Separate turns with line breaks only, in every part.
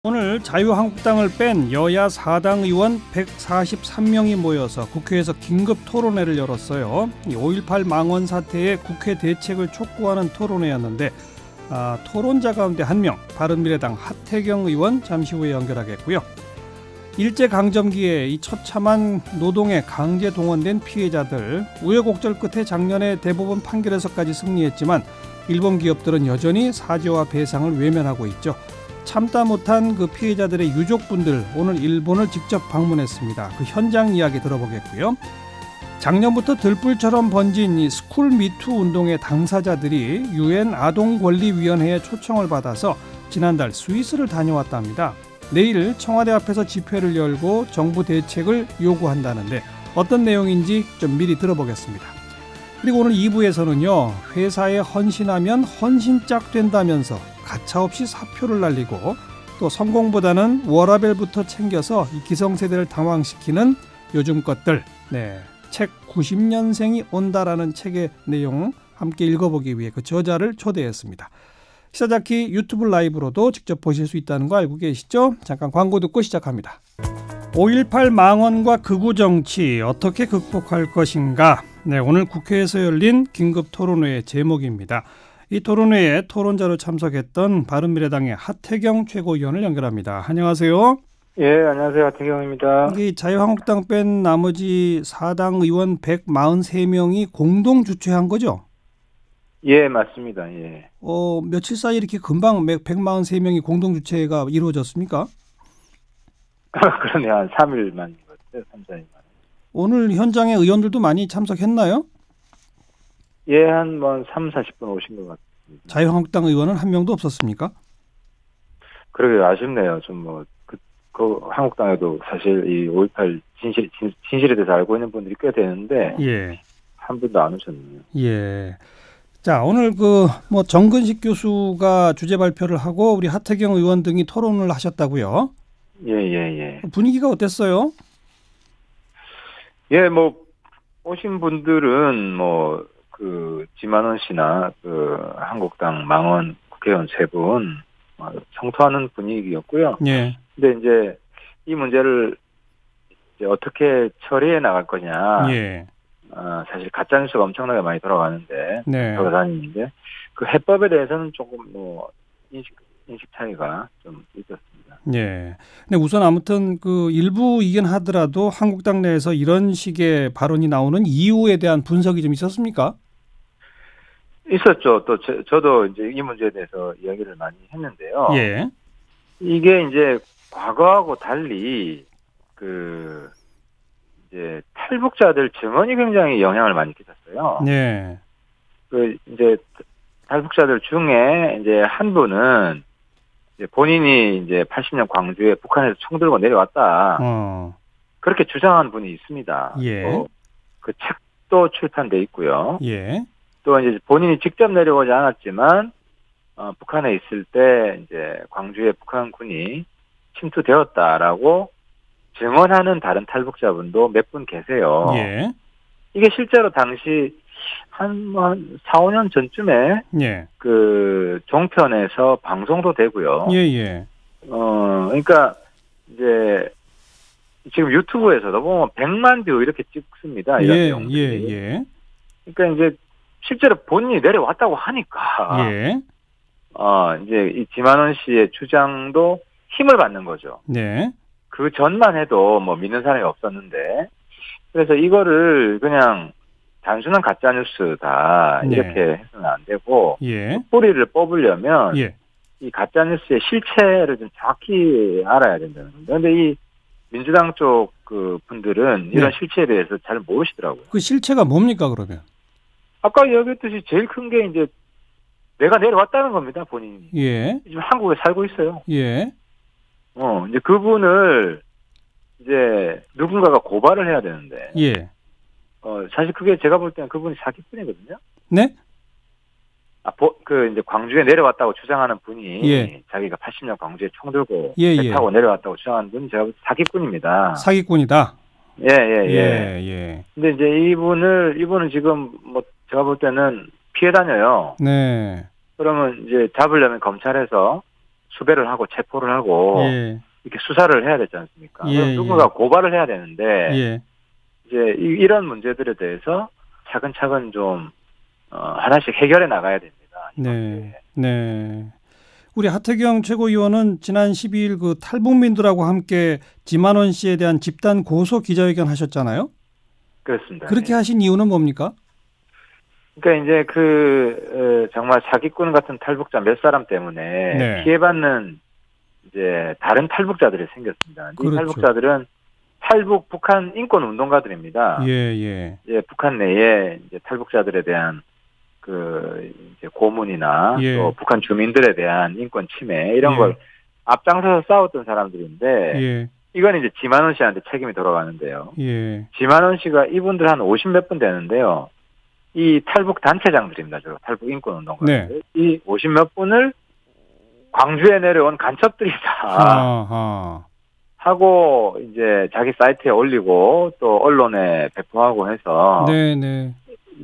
오늘 자유한국당을 뺀 여야 4당 의원 143명이 모여서 국회에서 긴급 토론회를 열었어요. 5.18 망원 사태의 국회 대책을 촉구하는 토론회였는데 토론자 가운데 한 명, 바른미래당 하태경 의원 잠시 후에 연결하겠고요. 일제강점기에 이 처참한 노동에 강제 동원된 피해자들, 우여곡절 끝에 작년에 대법원 판결에서까지 승리했지만 일본 기업들은 여전히 사죄와 배상을 외면하고 있죠. 참다 못한 그 피해자들의 유족분들 오늘 일본을 직접 방문했습니다. 그 현장 이야기 들어보겠고요. 작년부터 들불처럼 번진 이 스쿨 미투 운동의 당사자들이 유엔 아동권리위원회의 초청을 받아서 지난달 스위스를 다녀왔답니다. 내일 청와대 앞에서 집회를 열고 정부 대책을 요구한다는데 어떤 내용인지 좀 미리 들어보겠습니다. 그리고 오늘 2부에서는요. 회사에 헌신하면 헌신짝 된다면서 가차없이 사표를 날리고 또 성공보다는 워라밸부터 챙겨서 이 기성세대를 당황시키는 요즘 것들, 책 90년생이 온다라는 책의 내용 함께 읽어보기 위해 그 저자를 초대했습니다. 시사자키 유튜브 라이브로도 직접 보실 수 있다는 거 알고 계시죠? 잠깐 광고 듣고 시작합니다. 5.18 망언과 극우 정치 어떻게 극복할 것인가? 오늘 국회에서 열린 긴급 토론회의 제목입니다. 이 토론회에 토론자로 참석했던 바른미래당의 하태경 최고위원을 연결합니다. 안녕하세요.
예, 안녕하세요. 하태경입니다.
이 자유한국당 뺀 나머지 4당 의원 143명이 공동 주최한 거죠?
예, 맞습니다. 예.
며칠 사이 이렇게 금방 143명이 공동 주최가 이루어졌습니까?
그러네요. 한 3일 만인 것 같아요. 3, 4일 만.
오늘 현장에 의원들도 많이 참석했나요?
예, 한 3, 40분 오신 것 같습니다.
자유한국당 의원은 한 명도 없었습니까?
그러게요. 아쉽네요. 좀 한국당에도 사실 이 5.18 진실에 대해서 알고 있는 분들이 꽤 되는데
예.
한 분도 안 오셨네요.
예. 자, 오늘 정근식 교수가 주제 발표를 하고 우리 하태경 의원 등이 토론을 하셨다고요?
예.
분위기가 어땠어요?
예, 오신 분들은 지만원 씨나 한국당 망원 국회의원 3분 성토하는 분위기였고요.
예.
근데 이제 이 문제를 이제 어떻게 처리해 나갈 거냐.
예.
사실 가짜 뉴스가 엄청나게 많이 돌아가는데, 돌아다니는데 그 해법에 대해서는 조금 인식 차이가 좀 있었습니다.
예. 근데 우선 아무튼 일부 이견 하더라도 한국당 내에서 이런 식의 발언이 나오는 이유에 대한 분석이 좀 있었습니까?
있었죠. 또 저도 이제 이 문제에 대해서 이야기를 많이 했는데요.
예.
이게 이제 과거하고 달리 이제 탈북자들 증언이 굉장히 영향을 많이 끼쳤어요.
네.
이제 탈북자들 중에 이제 한 분은 이제 본인이 이제 80년 광주에 북한에서 총 들고 내려왔다. 그렇게 주장한 분이 있습니다.
예.
그 책도 출판돼 있고요.
예.
또 이제 본인이 직접 내려오지 않았지만 북한에 있을 때 이제 광주에 북한군이 침투되었다라고 증언하는 다른 탈북자분도 몇 분 계세요.
예. 이게
실제로 당시 한 4, 5년 전쯤에 종편에서 방송도 되고요.
예.
그러니까 이제 지금 유튜브에서도 보면 100만 뷰 이렇게 찍습니다. 이런 내용들이.
예.
그러니까 이제 실제로 본인이 내려왔다고 하니까 이제 이 지만원 씨의 주장도 힘을 받는 거죠.
네.
그 전만 해도 믿는 사람이 없었는데, 그래서 이거를 그냥 단순한 가짜 뉴스다 이렇게 해서는 안 되고 뿌리를 뽑으려면 이 가짜 뉴스의 실체를 좀 정확히 알아야 된다는 겁니다. 그런데 이 민주당 쪽 분들은 이런 실체에 대해서 잘 모르시더라고요.
그 실체가 뭡니까 그러면?
아까 이야기했듯이 제일 큰 게 이제 내가 내려왔다는 겁니다, 본인이.
예.
지금 한국에 살고 있어요.
예.
이제 그분을 이제 누군가가 고발을 해야 되는데. 사실 그게 제가 볼 때는 그분이 사기꾼이거든요.
네?
이제 광주에 내려왔다고 주장하는 분이 자기가 80년 광주에 총 들고 배 타고 내려왔다고 주장하는 분이 제가 볼 때 사기꾼입니다.
사기꾼이다.
예. 근데 이제 이분은 지금 제가 볼 때는 피해 다녀요.
네.
그러면 이제 잡으려면 검찰에서 수배를 하고 체포를 하고
예.
이렇게 수사를 해야 되지 않습니까?
예,
그럼 누군가
예.
고발을 해야 되는데
예.
이제 이런 문제들에 대해서 차근차근 좀 하나씩 해결해 나가야 됩니다.
네, 네. 우리 하태경 최고위원은 지난 12일 그 탈북민들하고 함께 지만원 씨에 대한 집단 고소 기자회견 하셨잖아요.
그렇습니다.
그렇게
예.
하신 이유는 뭡니까?
그러니까 이제 정말 사기꾼 같은 탈북자 몇 사람 때문에
네.
피해받는 이제 다른 탈북자들이 생겼습니다.
그렇죠.
이 탈북자들은 탈북 북한 인권 운동가들입니다.
예.
이제 북한 내에 이제 탈북자들에 대한 그 이제 고문이나
예.
또 북한 주민들에 대한 인권 침해 이런
예.
걸 앞장서서 싸웠던 사람들인데
예.
이건 이제 지만원 씨한테 책임이 돌아가는데요.
예.
지만원 씨가 이분들 한 50몇 분 되는데요. 이 탈북 단체장들입니다. 저 탈북 인권 운동가들.
네.
이 50몇 분을 광주에 내려온 간첩들이다. 하고 이제 자기 사이트에 올리고 또 언론에 배포하고 해서
네네.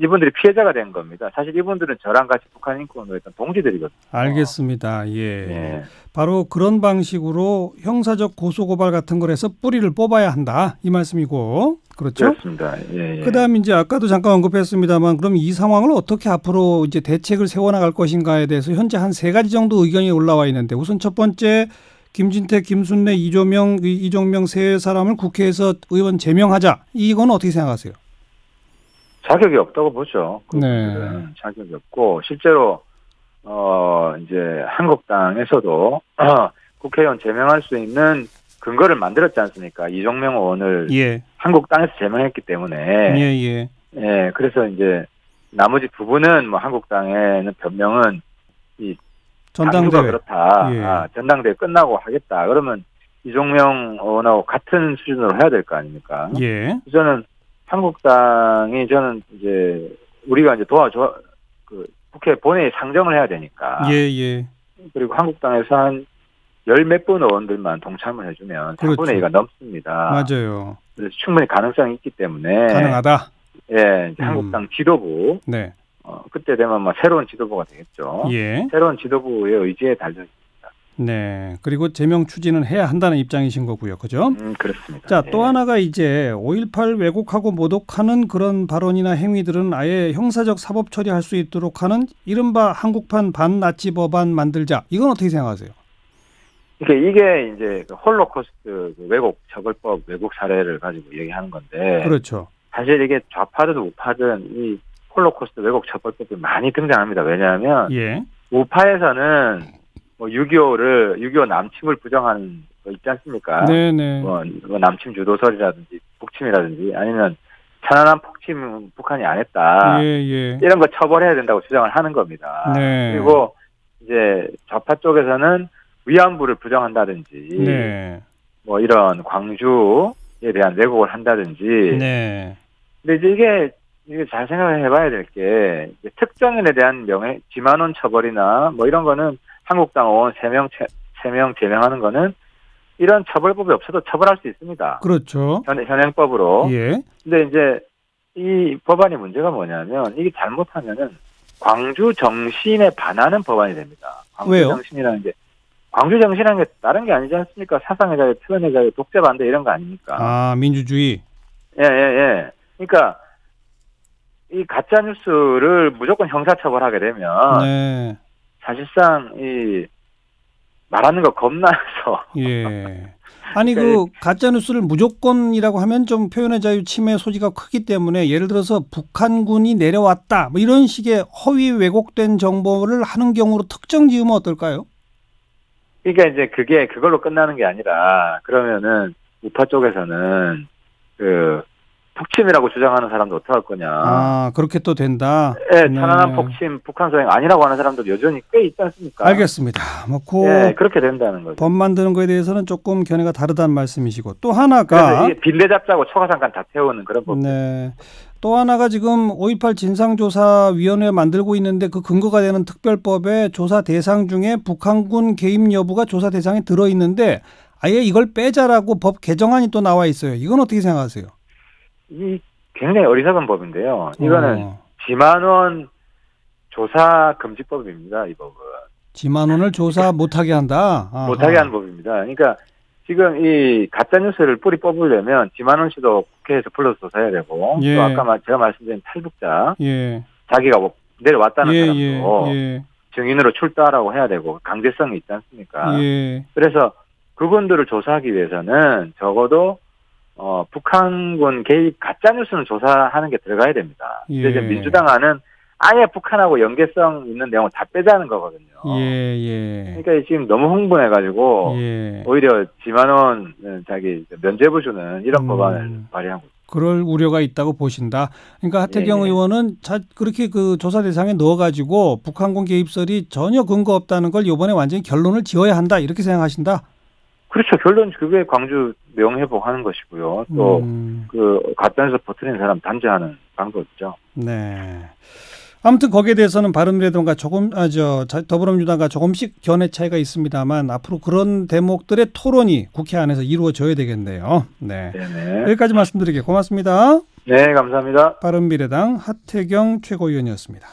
이분들이 피해자가 된 겁니다. 사실 이분들은 저랑 같이 북한 인권을 했던 동지들이거든요.
알겠습니다. 예.
예.
바로 그런 방식으로 형사적 고소고발 같은 걸 해서 뿌리를 뽑아야 한다. 이 말씀이고. 그렇죠?
그렇습니다. 예.
그다음 이제 아까도 잠깐 언급했습니다만 그럼 이 상황을 어떻게 앞으로 이제 대책을 세워나갈 것인가에 대해서 현재 한 3가지 정도 의견이 올라와 있는데 우선 첫 번째 김진태, 김순례, 이종명 세 사람을 국회에서 의원 제명하자. 이건 어떻게 생각하세요?
자격이 없다고 보죠.
네.
자격이 없고 실제로 이제 한국당에서도 국회의원 제명할 수 있는 근거를 만들었지 않습니까? 이종명 의원을
예. 한국당에서
제명했기 때문에 예. 그래서 이제 나머지 부분은 뭐 한국당에는 변명은 이
전당대회
그렇다.
예.
전당대회 끝나고 하겠다. 그러면 이종명 의원하고 같은 수준으로 해야 될 거 아닙니까?
예.
저는 한국당이 저는 이제 우리가 이제 도와줘 그 국회 본회의 상정을 해야 되니까.
예.
그리고 한국당에서 한 열 몇 분 의원들만 동참을 해주면
그렇죠.
4분의 2가 넘습니다.
맞아요.
그래서 충분히 가능성이 있기 때문에
가능하다.
예, 이제 한국당 지도부.
네.
그때 되면 뭐 새로운 지도부가 되겠죠.
예.
새로운 지도부의 의지에 달려 있습니다.
네. 그리고 제명 추진은 해야 한다는 입장이신 거고요. 그죠?
그렇습니다.
자, 또 하나가 이제 5.18 왜곡하고 모독하는 그런 발언이나 행위들은 아예 형사적 사법 처리할 수 있도록 하는 이른바 한국판 반나치 법안 만들자. 이건 어떻게 생각하세요?
이게 이제 홀로코스트 왜곡 처벌법 왜곡 사례를 가지고 얘기하는 건데.
그렇죠.
사실 이게 좌파든 우파든 이 홀로코스트 왜곡 처벌법이 많이 등장합니다. 왜냐하면 우파에서는 뭐 6.25 남침을 부정하는 거 있지 않습니까?
네네.
뭐 남침 주도설이라든지 북침이라든지 아니면 천안함 북침 북한이 안 했다. 이런 거 처벌해야 된다고 주장을 하는 겁니다.
네.
그리고 이제 좌파 쪽에서는 위안부를 부정한다든지 뭐 이런 광주에 대한 왜곡을 한다든지.
네.
근데 이제 이게 잘 생각을 해봐야 될 게 특정인에 대한 지만원 처벌이나 뭐 이런 거는 한국당 의원 3명 제명하는 거는 이런 처벌법이 없어도 처벌할 수 있습니다.
그렇죠.
현행법으로.
예.
근데 이제 이 법안이 문제가 뭐냐면 이게 잘못하면은 광주 정신에 반하는 법안이 됩니다. 광주
왜요?
정신이라는 게 광주 정신이라는 게 다른 게 아니지 않습니까? 사상의 자유, 표현의 자유, 독재 반대 이런 거 아닙니까?
민주주의.
예. 그러니까 이 가짜 뉴스를 무조건 형사처벌하게 되면 사실상 이 말하는 거 겁나서
아니 그 가짜 뉴스를 무조건이라고 하면 좀 표현의 자유 침해 소지가 크기 때문에 예를 들어서 북한군이 내려왔다 뭐 이런 식의 허위 왜곡된 정보를 하는 경우로 특정 지으면 어떨까요?
그러니까 이제 그걸로 끝나는 게 아니라 그러면은 우파 쪽에서는 북침이라고 주장하는 사람도 어떡할 거냐.
그렇게 또 된다?
천안함 북침, 북한 소행 아니라고 하는 사람도 여전히 꽤 있지 않습니까?
알겠습니다.
그렇게 된다는 거죠.
법 만드는 거에 대해서는 조금 견해가 다르다는 말씀이시고 또 하나가
이게 빈대 잡자고 초가상간 다 태우는 그런 법.
또 하나가 지금 5.18 진상조사위원회 만들고 있는데 그 근거가 되는 특별법에 조사 대상 중에 북한군 개입 여부가 조사 대상에 들어있는데 아예 이걸 빼자라고 법 개정안이 또 나와 있어요. 이건 어떻게 생각하세요?
이 굉장히 어리석은 법인데요. 이거는 지만원 조사 금지법입니다. 이 법은.
지만원을 조사 못하게 한다. 아하.
못하게 하는 법입니다. 그러니까 지금 이 가짜 뉴스를 뿌리 뽑으려면 지만원 씨도 국회에서 불러서 조사해야 되고 또 아까 제가 말씀드린 탈북자 자기가 뭐 내려왔다는 사람도 증인으로 출두하라고 해야 되고 강제성이 있지 않습니까? 그래서 그분들을 조사하기 위해서는 적어도 북한군 개입 가짜 뉴스는 조사하는 게 들어가야 됩니다. 근데 이제 민주당안은 아예 북한하고 연계성 있는 내용을 다 빼자는 거거든요. 그러니까 지금 너무 흥분해가지고 오히려 지만원 자기 면죄부 주는 이런 법안을 발의하고 있습니다.
그럴 우려가 있다고 보신다. 그러니까 하태경 의원은 그렇게 그 조사 대상에 넣어가지고 북한군 개입설이 전혀 근거 없다는 걸 이번에 완전히 결론을 지어야 한다 이렇게 생각하신다.
그렇죠. 결론 그게 광주 명회복하는 것이고요. 또 그 가짜뉴스 퍼뜨리는 사람 단죄하는 방법이죠.
네. 아무튼 거기에 대해서는 바른미래당과 더불어민주당과 조금씩 견해 차이가 있습니다만 앞으로 그런 대목들의 토론이 국회 안에서 이루어져야 되겠네요. 네. 네네. 여기까지 말씀드리게 고맙습니다.
네, 감사합니다.
바른미래당 하태경 최고위원이었습니다.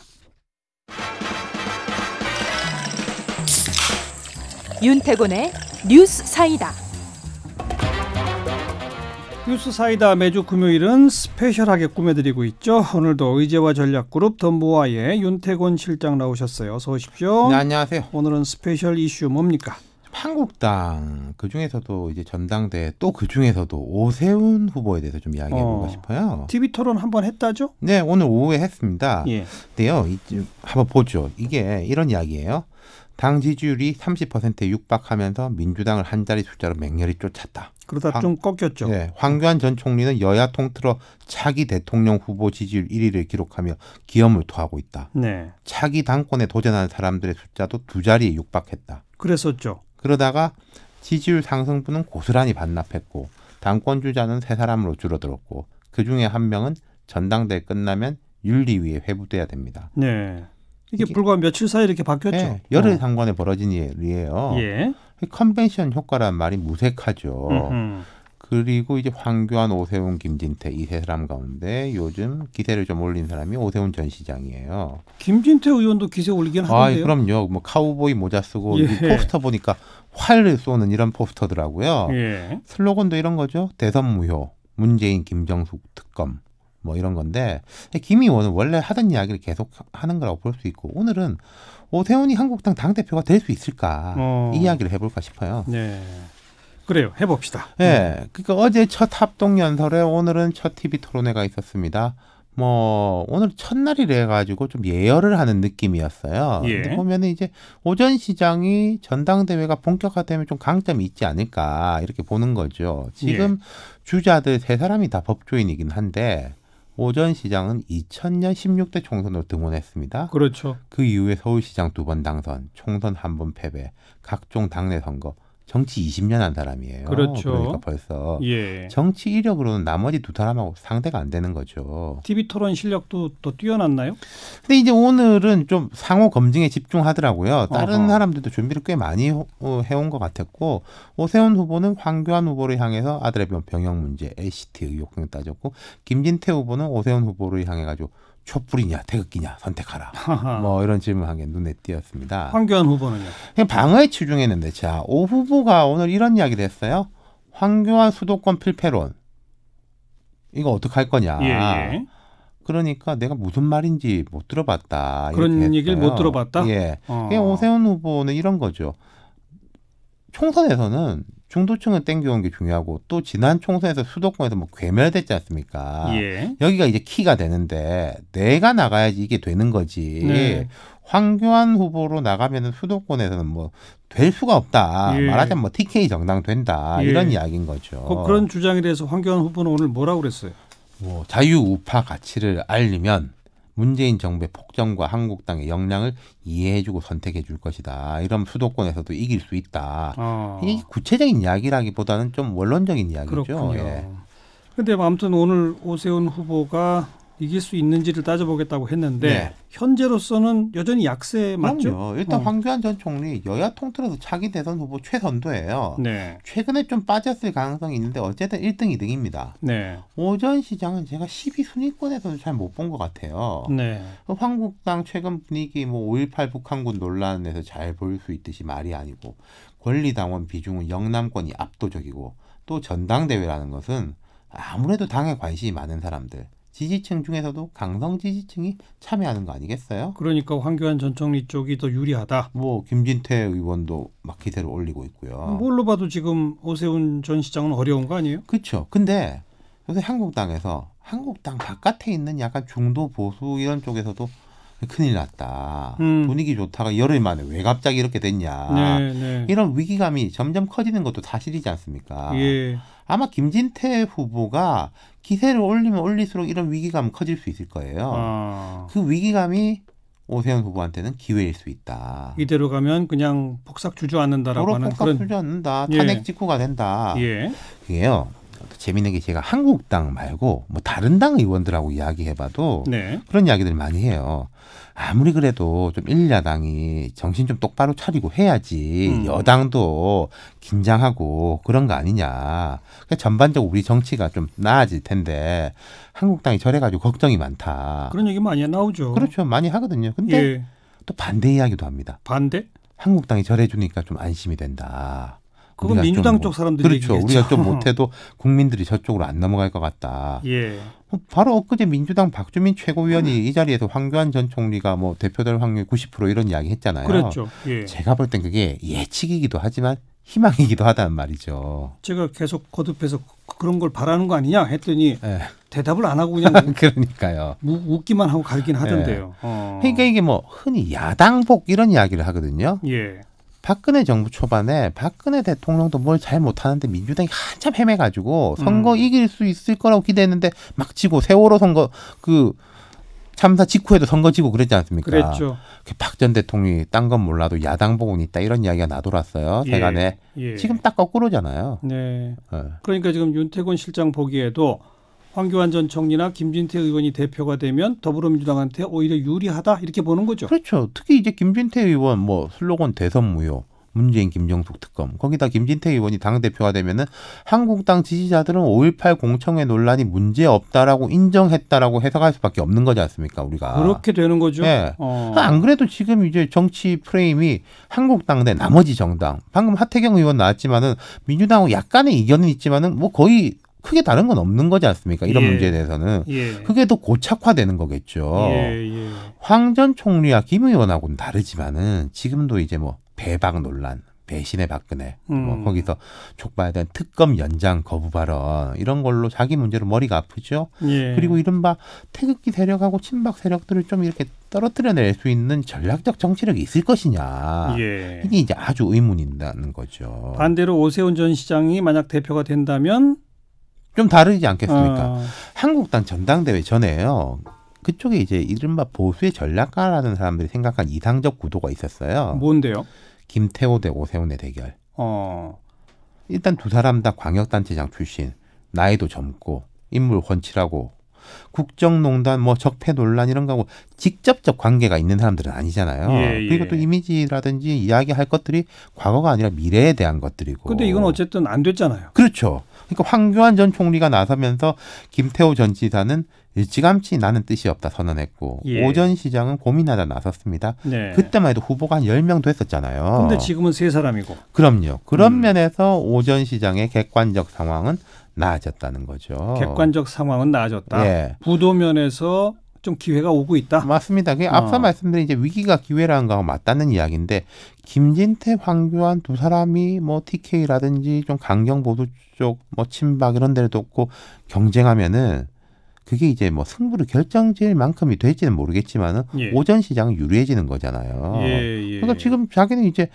윤태곤의 뉴스 사이다.
뉴스 사이다 매주 금요일은 스페셜하게 꾸며드리고 있죠. 오늘도 의제와 전략그룹 더모아의 윤태곤 실장 나오셨어요. 어서 오십시오.
네, 안녕하세요.
오늘은 스페셜 이슈 뭡니까?
한국당 그중에서도 이제 전당대 또 그중에서도 오세훈 후보에 대해서 좀 이야기해보고 싶어요.
TV 토론 한번 했다죠?
네, 오늘 오후에 했습니다. 근데요, 한번 보죠. 이게 이런 이야기예요. 당 지지율이 30%에 육박하면서 민주당을 한 자리 숫자로 맹렬히 쫓았다.
그러다 좀 꺾였죠.
네, 황교안 전 총리는 여야 통틀어 차기 대통령 후보 지지율 1위를 기록하며 기염을 토하고 있다.
네.
차기 당권에 도전하는 사람들의 숫자도 두 자리에 육박했다.
그랬었죠.
그러다가 지지율 상승분은 고스란히 반납했고 당권 주자는 세 사람으로 줄어들었고 그중에 한 명은 전당대회 끝나면 윤리위에 회부돼야 됩니다.
네. 이게 불과 며칠 사이에 이렇게 바뀌었죠.
네, 열흘 상관에 벌어진 일이에요. 컨벤션 효과란 말이 무색하죠. 그리고 이제 황교안, 오세훈, 김진태 이 세 사람 가운데 요즘 기세를 좀 올린 사람이 오세훈 전 시장이에요.
김진태 의원도 기세 올리긴 하던데요.
그럼요. 뭐 카우보이 모자 쓰고 포스터 보니까 활을 쏘는 이런 포스터더라고요. 슬로건도 이런 거죠. 대선 무효, 문재인, 김정숙 특검. 뭐 이런 건데 김 의원은 원래 하던 이야기를 계속 하는 거라고 볼 수 있고 오늘은 오세훈이 한국당 당대표가 될 수 있을까 이 이야기를 해볼까 싶어요.
네, 그래요. 해봅시다.
네, 그러니까 어제 첫 합동연설에 오늘은 첫 TV 토론회가 있었습니다. 뭐 오늘 첫날이라 해가지고 좀 예열을 하는 느낌이었어요. 근데 보면은 이제 오전 시장이 전당대회가 본격화되면 좀 강점이 있지 않을까 이렇게 보는 거죠. 지금 주자들 세 사람이 다 법조인이긴 한데 오전 시장은 2000년 16대 총선으로 등원했습니다.
그렇죠.
그 이후에 서울시장 2번 당선, 총선 1번 패배, 각종 당내 선거, 정치 20년 한 사람이에요.
그렇죠.
그러니까 벌써 정치 이력으로는 나머지 두 사람하고 상대가 안 되는 거죠.
TV 토론 실력도 또 뛰어났나요?
근데 이제 오늘은 좀 상호 검증에 집중하더라고요. 다른 사람들도 준비를 꽤 많이 해온 것 같았고 오세훈 후보는 황교안 후보를 향해서 아들의 병역 문제, LCT 의혹 등 따졌고 김진태 후보는 오세훈 후보를 향해가지고 촛불이냐 태극기냐 선택하라. 뭐 이런 질문한 게 눈에 띄었습니다.
황교안 후보는요?
그냥 방어에 치중했는데 오 후보가 오늘 이런 이야기를 했어요. 황교안 수도권 필패론. 이거 어떡할 거냐. 그러니까 내가 무슨 말인지 못 들어봤다.
그런 얘기를 못 들어봤다?
그냥 오세훈 후보는 이런 거죠. 총선에서는 중도층을 땡겨온 게 중요하고 또 지난 총선에서 수도권에서 뭐 괴멸됐지 않습니까? 여기가 이제 키가 되는데 내가 나가야지 이게 되는 거지. 황교안 후보로 나가면 수도권에서는 뭐 될 수가 없다. 말하자면 뭐 TK 정당 된다. 이런 이야기인 거죠.
그런 주장에 대해서 황교안 후보는 오늘 뭐라고 그랬어요?
뭐 자유우파 가치를 알리면 문재인 정부의 폭정과 한국당의 역량을 이해해주고 선택해줄 것이다. 이런 수도권에서도 이길 수 있다. 이게 구체적인 이야기라기보다는 좀 원론적인 이야기죠.
그렇군요. 그런데 아무튼 오늘 오세훈 후보가 이길 수 있는지를 따져보겠다고 했는데 네. 현재로서는 여전히 약세 맞죠?
그럼요. 일단 황교안 전 총리 여야 통틀어서 차기 대선 후보 최선두예요.
네.
최근에 좀 빠졌을 가능성이 있는데 어쨌든 1등, 2등입니다.
네.
오전 시장은 제가 12순위권에서도 잘 못 본 것 같아요.
네.
한국당 최근 분위기 뭐 5.18 북한군 논란에서 잘 보일 수 있듯이 말이 아니고 권리당원 비중은 영남권이 압도적이고 또 전당대회라는 것은 아무래도 당에 관심이 많은 사람들 지지층 중에서도 강성 지지층이 참여하는 거 아니겠어요?
그러니까 황교안 전 총리 쪽이 더 유리하다.
뭐 김진태 의원도 막 기세를 올리고 있고요.
뭘로 봐도 지금 오세훈 전 시장은 어려운 거 아니에요?
그렇죠. 근데 요새 한국당에서 한국당 바깥에 있는 약간 중도 보수 이런 쪽에서도 큰일 났다. 분위기 좋다가 열흘 만에 왜 갑자기 이렇게 됐냐.
네, 네.
이런 위기감이 점점 커지는 것도 사실이지 않습니까?
예.
아마 김진태 후보가 기세를 올리면 올릴수록 이런 위기감은 커질 수 있을 거예요. 그 위기감이 오세훈 후보한테는 기회일 수 있다.
이대로 가면 그냥 폭삭 주저앉는다라고 하는
폭삭 주저앉는다. 탄핵 직후가 된다.
예.
그게요. 재미있는 게 제가 한국당 말고 뭐 다른 당 의원들하고 이야기해봐도
네.
그런 이야기들 많이 해요. 아무리 그래도 좀 일야당이 정신 좀 똑바로 차리고 해야지 여당도 긴장하고 그런 거 아니냐. 그러니까 전반적으로 우리 정치가 좀 나아질 텐데 한국당이 저래가지고 걱정이 많다.
그런 얘기 많이 나오죠.
그렇죠. 많이 하거든요. 근데
예.
또 반대 이야기도 합니다.
반대?
한국당이 저래주니까 좀 안심이 된다.
그건 민주당 쪽 사람들이
그렇죠. 얘기겠죠. 우리가 좀 못해도 국민들이 저쪽으로 안 넘어갈 것 같다.
예.
바로 엊그제 민주당 박주민 최고위원이 이 자리에서 황교안 전 총리가 뭐 대표될 확률 90% 이런 이야기 했잖아요.
그렇죠. 예.
제가 볼 땐 그게 예측이기도 하지만 희망이기도 하다는 말이죠.
제가 계속 거듭해서 그런 걸 바라는 거 아니냐 했더니
네.
대답을 안 하고 그냥
그러니까요.
웃기만 하고 가긴 하던데요.
네. 그러니까 이게 뭐 흔히 야당복 이런 이야기를 하거든요.
예.
박근혜 정부 초반에 박근혜 대통령도 뭘 잘 못하는데 민주당이 한참 헤매가지고 선거 이길 수 있을 거라고 기대했는데 막 지고 세월호 선거 그 참사 직후에도 선거 지고 그랬지 않습니까?
그랬죠.
박 전 대통령이 딴 건 몰라도 야당 복은 있다 이런 이야기가 나돌았어요. 세간에.
예.
지금 딱 거꾸로잖아요.
네. 그러니까 지금 윤태곤 실장 보기에도 황교안 전 총리나 김진태 의원이 대표가 되면 더불어민주당한테 오히려 유리하다 이렇게 보는 거죠.
그렇죠. 특히 이제 김진태 의원 뭐 슬로건 대선 무효, 문재인 김정숙 특검 거기다 김진태 의원이 당대표가 되면은 한국당 지지자들은 5.18 공청회 논란이 문제 없다라고 인정했다라고 해석할 수밖에 없는 거지 않습니까 우리가.
그렇게 되는 거죠.
네. 안 그래도 지금 이제 정치 프레임이 한국당 대 나머지 정당 방금 하태경 의원 나왔지만은 민주당하고 약간의 이견은 있지만은 뭐 거의 크게 다른 건 없는 거지 않습니까? 이런 문제에 대해서는. 그게 더 고착화되는 거겠죠. 황 전 총리와 김 의원하고는 다르지만은 지금도 이제 뭐 배박 논란, 배신의 박근혜, 뭐 거기서 촉발된 특검 연장 거부 발언 이런 걸로 자기 문제로 머리가 아프죠. 그리고 이른바 태극기 세력하고 친박 세력들을 좀 이렇게 떨어뜨려낼 수 있는 전략적 정치력이 있을 것이냐. 이게 이제 아주 의문이라는 거죠.
반대로 오세훈 전 시장이 만약 대표가 된다면
좀 다르지 않겠습니까? 한국당 전당대회 전에요. 그쪽에 이제 이른바 보수의 전략가라는 사람들이 생각한 이상적 구도가 있었어요.
뭔데요?
김태호 대 오세훈의 대결. 일단 두 사람 다 광역단체장 출신, 나이도 젊고 인물 훤칠하고 국정농단 뭐 적폐 논란 이런 거하고 직접적 관계가 있는 사람들은 아니잖아요. 그리고 또 이미지라든지 이야기할 것들이 과거가 아니라 미래에 대한 것들이고.
근데 이건 어쨌든 안 됐잖아요.
그렇죠. 그러니까 황교안 전 총리가 나서면서 김태호 전 지사는 일찌감치 나는 뜻이 없다 선언했고 오 전 시장은 고민하다 나섰습니다. 그때만 해도 후보가 한 10명 됐었잖아요.
근데 지금은 3사람이고.
그럼요. 그런 면에서 오 전 시장의 객관적 상황은 나아졌다는 거죠.
객관적 상황은 나아졌다. 부도면에서 좀 기회가 오고 있다.
맞습니다. 그게 앞서 말씀드린 이제 위기가 기회라는 거하고 맞닿는 이야기인데 김진태, 황교안 두 사람이 뭐 TK라든지 좀 강경 보수 쪽 뭐 친박 이런 데를 돕고 경쟁하면은 그게 이제 뭐 승부를 결정지을 만큼이 될지는 모르겠지만은 오 전 시장은 유리해지는 거잖아요. 그러니까 지금 자기는 이제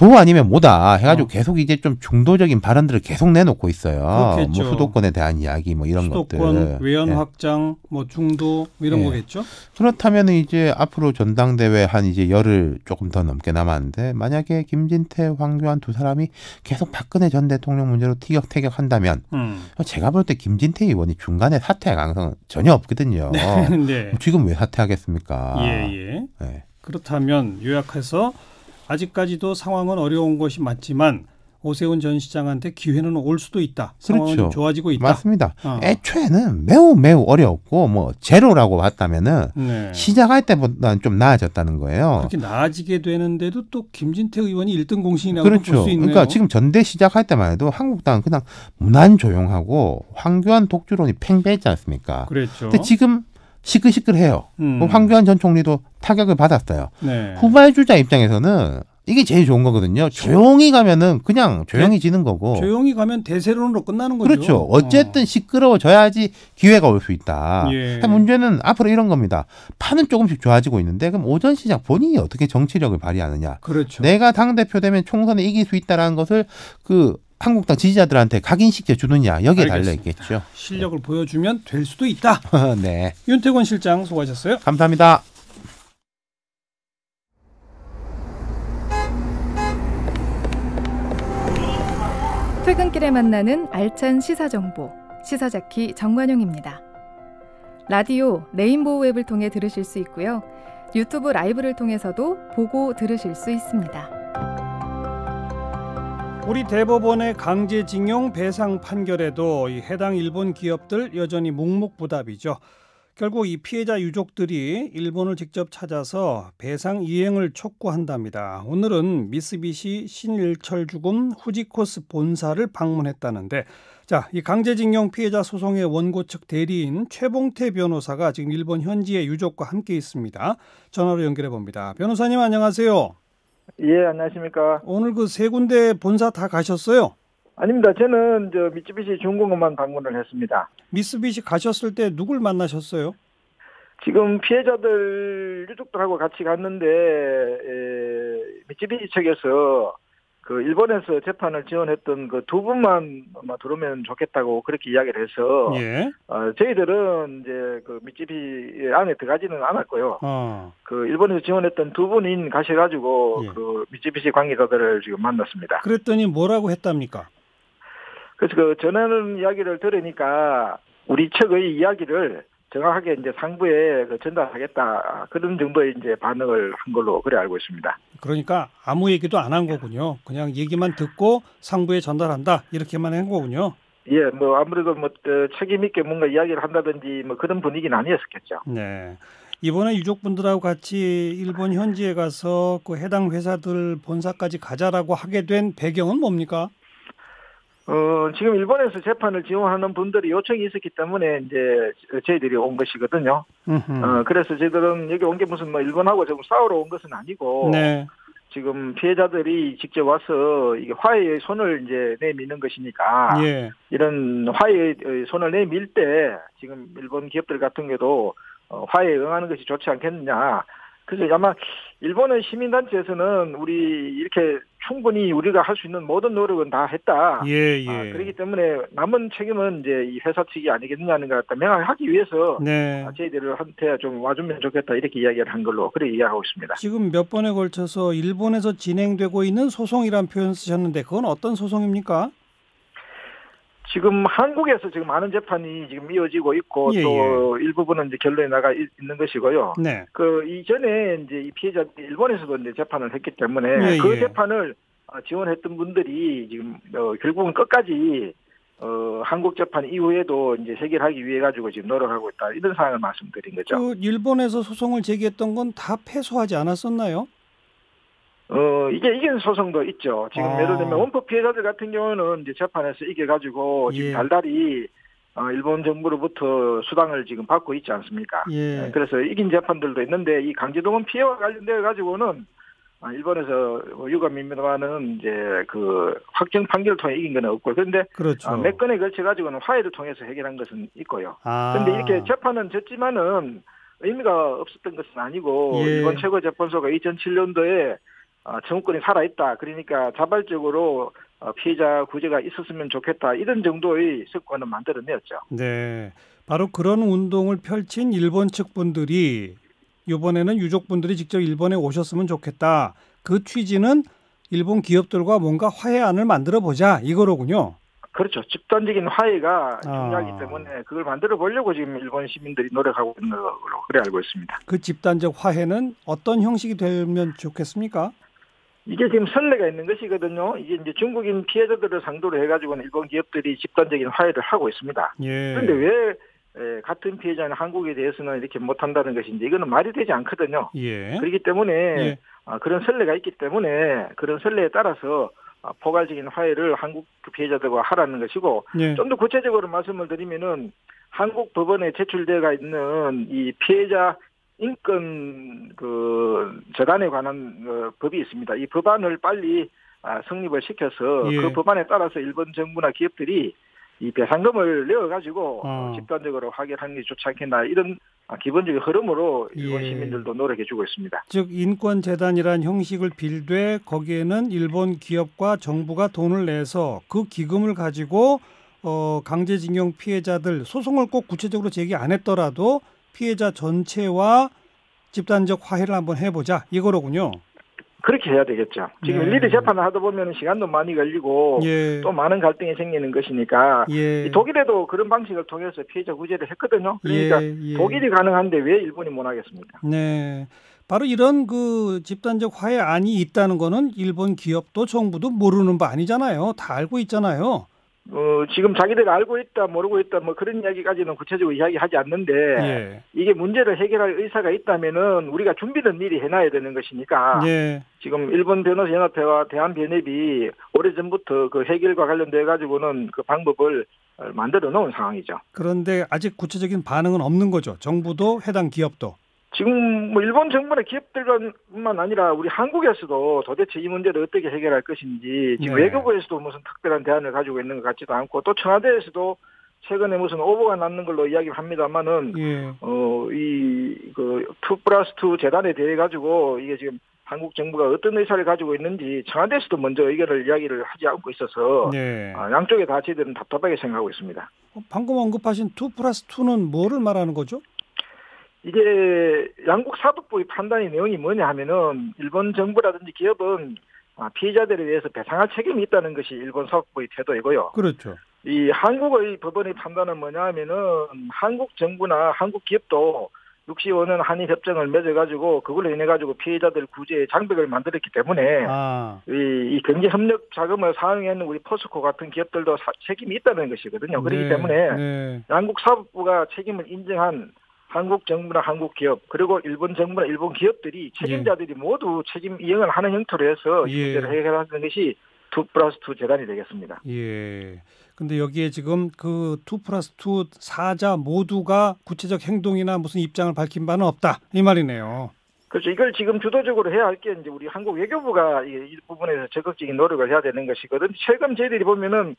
도 아니면 뭐다 해가지고 계속 이제 좀 중도적인 발언들을 계속 내놓고 있어요.
그렇겠죠.
뭐 수도권에 대한 이야기 뭐 이런
수도권,
것들.
외연 확장, 뭐 중도 뭐 이런 거겠죠.
그렇다면 이제 앞으로 전당대회 한 이제 열흘 조금 더 넘게 남았는데 만약에 김진태, 황교안 두 사람이 계속 박근혜 전 대통령 문제로 티격태격한다면 제가 볼 때 김진태 의원이 중간에 사퇴할 가능성은 전혀 없거든요.
네.
지금 왜 사퇴하겠습니까?
예. 네. 그렇다면 요약해서 아직까지도 상황은 어려운 것이 맞지만 오세훈 전 시장한테 기회는 올 수도 있다. 상황은
그렇죠.
좋아지고 있다.
맞습니다. 애초에는 매우 어려웠고 뭐 제로라고 봤다면은 시작할 때보다는 좀 나아졌다는 거예요.
그렇게 나아지게 되는데도 또 김진태 의원이 1등 공신이라고 볼 수 있네요.
그러니까 지금 전대 시작할 때만 해도 한국당은 그냥 무난조용하고 황교안 독주론이 팽배했지 않습니까?
그랬죠.
근데 지금 시끌시끌해요. 황교안 전 총리도 타격을 받았어요.
네.
후발주자 입장에서는 이게 제일 좋은 거거든요. 조용히 가면은 그냥 조용해지는 거고.
조용히 가면 대세론으로 끝나는 거죠.
그렇죠. 어쨌든 시끄러워져야지 기회가 올 수 있다. 문제는 앞으로 이런 겁니다. 판은 조금씩 좋아지고 있는데 그럼 오전 시장 본인이 어떻게 정치력을 발휘하느냐.
그렇죠.
내가 당대표 되면 총선에 이길 수 있다라는 것을 그 한국당 지지자들한테 각인시켜 주느냐 여기에 달려 있겠죠.
실력을 보여주면 될 수도 있다.
네.
윤태권 실장 수고하셨어요.
감사합니다.
퇴근길에 만나는 알찬 시사정보 시사자키 정관용입니다. 라디오 레인보우 앱을 통해 들으실 수 있고요. 유튜브 라이브를 통해서도 보고 들으실 수 있습니다.
우리 대법원의 강제징용 배상 판결에도 이 해당 일본 기업들 여전히 묵묵부답이죠. 결국 이 피해자 유족들이 일본을 직접 찾아서 배상 이행을 촉구한답니다. 오늘은 미쓰비시 신일철주금 후지코스 본사를 방문했다는데 이 강제징용 피해자 소송의 원고 측 대리인 최봉태 변호사가 지금 일본 현지의 유족과 함께 있습니다. 전화로 연결해 봅니다. 변호사님 안녕하세요.
예, 안녕하십니까.
오늘 그 세 군데 본사 다 가셨어요?
아닙니다. 저는 미쓰비시 중공업만 방문을 했습니다.
미쓰비시 가셨을 때 누굴 만나셨어요?
지금 피해자들 유족들하고 같이 갔는데 미쓰비시 측에서 그 일본에서 재판을 지원했던 그 두 분만 들어오면 좋겠다고 그렇게 이야기를 해서 저희들은 이제 그 미쓰비시 안에 들어가지는 않았고요. 그 일본에서 지원했던 두 분인 가셔가지고 그 미쓰비시 관계자들을 지금 만났습니다.
그랬더니 뭐라고 했답니까?
그래서 그 전하는 이야기를 들으니까 우리 측의 이야기를 정확하게 이제 상부에 전달하겠다 그런 정도의 이제 반응을 한 걸로 그래 알고 있습니다.
그러니까 아무 얘기도 안 한 거군요. 그냥 얘기만 듣고 상부에 전달한다 이렇게만 한 거군요.
예, 뭐 아무래도 책임 있게 뭔가 이야기를 한다든지 그런 분위기는 아니었겠죠.
네. 이번에 유족분들하고 같이 일본 현지에 가서 그 해당 회사들 본사까지 가자라고 하게 된 배경은 뭡니까?
지금 일본에서 재판을 지원하는 분들이 요청이 있었기 때문에 이제 저희들이 온 것이거든요. 그래서 저희들은 여기 온 게 무슨 일본하고 조금 싸우러 온 것은 아니고 지금 피해자들이 직접 와서 이게 화해의 손을 이제 내미는 것이니까 이런 화해의 손을 내밀 때 지금 일본 기업들 같은 경우도 화해에 응하는 것이 좋지 않겠느냐. 그래서 아마 일본의 시민단체에서는 우리 이렇게 충분히 우리가 할 수 있는 모든 노력은 다 했다. 그렇기 때문에 남은 책임은 이제 이 회사 측이 아니겠느냐는 것 같다. 명확하기 위해서 저희들한테 좀 와주면 좋겠다 이렇게 이야기를 한 걸로 그렇게 이야기하고 있습니다.
지금 몇 번에 걸쳐서 일본에서 진행되고 있는 소송이란 표현 쓰셨는데 그건 어떤 소송입니까?
지금 한국에서 지금 많은 재판이 지금 이어지고 있고 또 일부분은 이제 결론이 나가 있는 것이고요. 그 이전에 이제 이 피해자들이 일본에서도 이제 재판을 했기 때문에 그 재판을 지원했던 분들이 지금 결국은 끝까지 한국 재판 이후에도 이제 해결하기 위해 가지고 지금 노력하고 있다 이런 상황을 말씀드린 거죠.
그 일본에서 소송을 제기했던 건 다 패소하지 않았었나요?
이게 이긴 소송도 있죠. 지금 예를 들면 원포 피해자들 같은 경우는 이제 재판에서 이겨가지고 지금 달달이 일본 정부로부터 수당을 지금 받고 있지 않습니까? 그래서 이긴 재판들도 있는데 이 강제동원 피해와 관련돼 가지고는 일본에서 유감입니다만은 이제 그 확정 판결을 통해 이긴 건 없고 그런데 몇 건에 걸쳐 가지고는 화해를 통해서 해결한 것은 있고요. 그런데 이렇게 재판은 졌지만은 의미가 없었던 것은 아니고 일본 최고재판소가 2007년도에 청구권이 살아있다. 그러니까 자발적으로 피해자 구제가 있었으면 좋겠다. 이런 정도의 성과는 만들어내었죠.
네, 바로 그런 운동을 펼친 일본 측 분들이 이번에는 유족분들이 직접 일본에 오셨으면 좋겠다. 그 취지는 일본 기업들과 뭔가 화해안을 만들어보자 이거로군요.
그렇죠. 집단적인 화해가 중요하기 때문에 그걸 만들어 보려고 지금 일본 시민들이 노력하고 있는 걸로 그래 알고 있습니다.
그 집단적 화해는 어떤 형식이 되면 좋겠습니까?
이게 지금 선례가 있는 것이거든요. 이게 이제 중국인 피해자들을 상대로 해가지고는 일본 기업들이 집단적인 화해를 하고 있습니다.
예.
그런데 왜 같은 피해자는 한국에 대해서는 이렇게 못한다는 것인지 이거는 말이 되지 않거든요.
예.
그렇기 때문에 그런 선례가 있기 때문에 그런 선례에 따라서 포괄적인 화해를 한국 피해자들과 하라는 것이고 좀 더 구체적으로 말씀을 드리면은 한국 법원에 제출되어 있는 이 피해자 인권 재단에 관한 법이 있습니다. 이 법안을 빨리 성립을 시켜서 그 법안에 따라서 일본 정부나 기업들이 이 배상금을 내어가지고 집단적으로 화해하는 게 좋지 않겠나 이런 기본적인 흐름으로 일본 시민들도 노력해주고 있습니다.
즉 인권재단이란 형식을 빌되 거기에는 일본 기업과 정부가 돈을 내서 그 기금을 가지고 강제징용 피해자들 소송을 꼭 구체적으로 제기 안 했더라도 피해자 전체와 집단적 화해를 한번 해보자 이거로군요.
그렇게 해야 되겠죠. 지금 일일이 재판을 하다 보면 시간도 많이 걸리고 또 많은 갈등이 생기는 것이니까 이 독일에도 그런 방식을 통해서 피해자 구제를 했거든요. 그러니까 독일이 가능한데 왜 일본이 못 하겠습니까?
네, 바로 이런 그 집단적 화해안이 있다는 거는 일본 기업도 정부도 모르는 바 아니잖아요. 다 알고 있잖아요.
지금 자기들이 알고 있다 모르고 있다 뭐 그런 이야기까지는 구체적으로 이야기하지 않는데 이게 문제를 해결할 의사가 있다면은 우리가 준비는 미리 해놔야 되는 것이니까 지금 일본 변호사 연합회와 대한변협이 오래전부터 그 해결과 관련돼 가지고는 그 방법을 만들어 놓은 상황이죠.
그런데 아직 구체적인 반응은 없는 거죠. 정부도 해당 기업도.
지금 뭐 일본 정부나 기업들뿐만 아니라 우리 한국에서도 도대체 이 문제를 어떻게 해결할 것인지 지금 외교부에서도 무슨 특별한 대안을 가지고 있는 것 같지도 않고 또 청와대에서도 최근에 무슨 오보가 났는 걸로 이야기를 합니다만은 이 2+2 재단에 대해 가지고 이게 지금 한국 정부가 어떤 의사를 가지고 있는지 청와대에서도 먼저 의견을 이야기를 하지 않고 있어서 양쪽에 다 저희들은 답답하게 생각하고 있습니다.
방금 언급하신 2+2는 뭐를 말하는 거죠?
이게 양국 사법부의 판단의 내용이 뭐냐 하면은 일본 정부라든지 기업은 피해자들에 대해서 배상할 책임이 있다는 것이 일본 사법부의 태도이고요.
그렇죠.
이 한국의 법원의 판단은 뭐냐 하면은 한국 정부나 한국 기업도 65년 한일 협정을 맺어가지고 그걸로 인해가지고 피해자들 구제의 장벽을 만들었기 때문에 이 경제 협력 자금을 사용하는 우리 포스코 같은 기업들도 책임이 있다는 것이거든요. 그렇기 때문에 양국 사법부가 책임을 인정한 한국 정부나 한국 기업 그리고 일본 정부나 일본 기업들이 책임자들이 모두 책임 이행을 하는 형태로 해서 이 문제를 해결하는 것이 2+2 재단이 되겠습니다.
근데 여기에 지금 그 2+2 사자 모두가 구체적 행동이나 무슨 입장을 밝힌 바는 없다 이 말이네요.
그렇죠. 이걸 지금 주도적으로 해야 할 게 이제 우리 한국 외교부가 이 부분에서 적극적인 노력을 해야 되는 것이거든. 최근 저희들이 보면은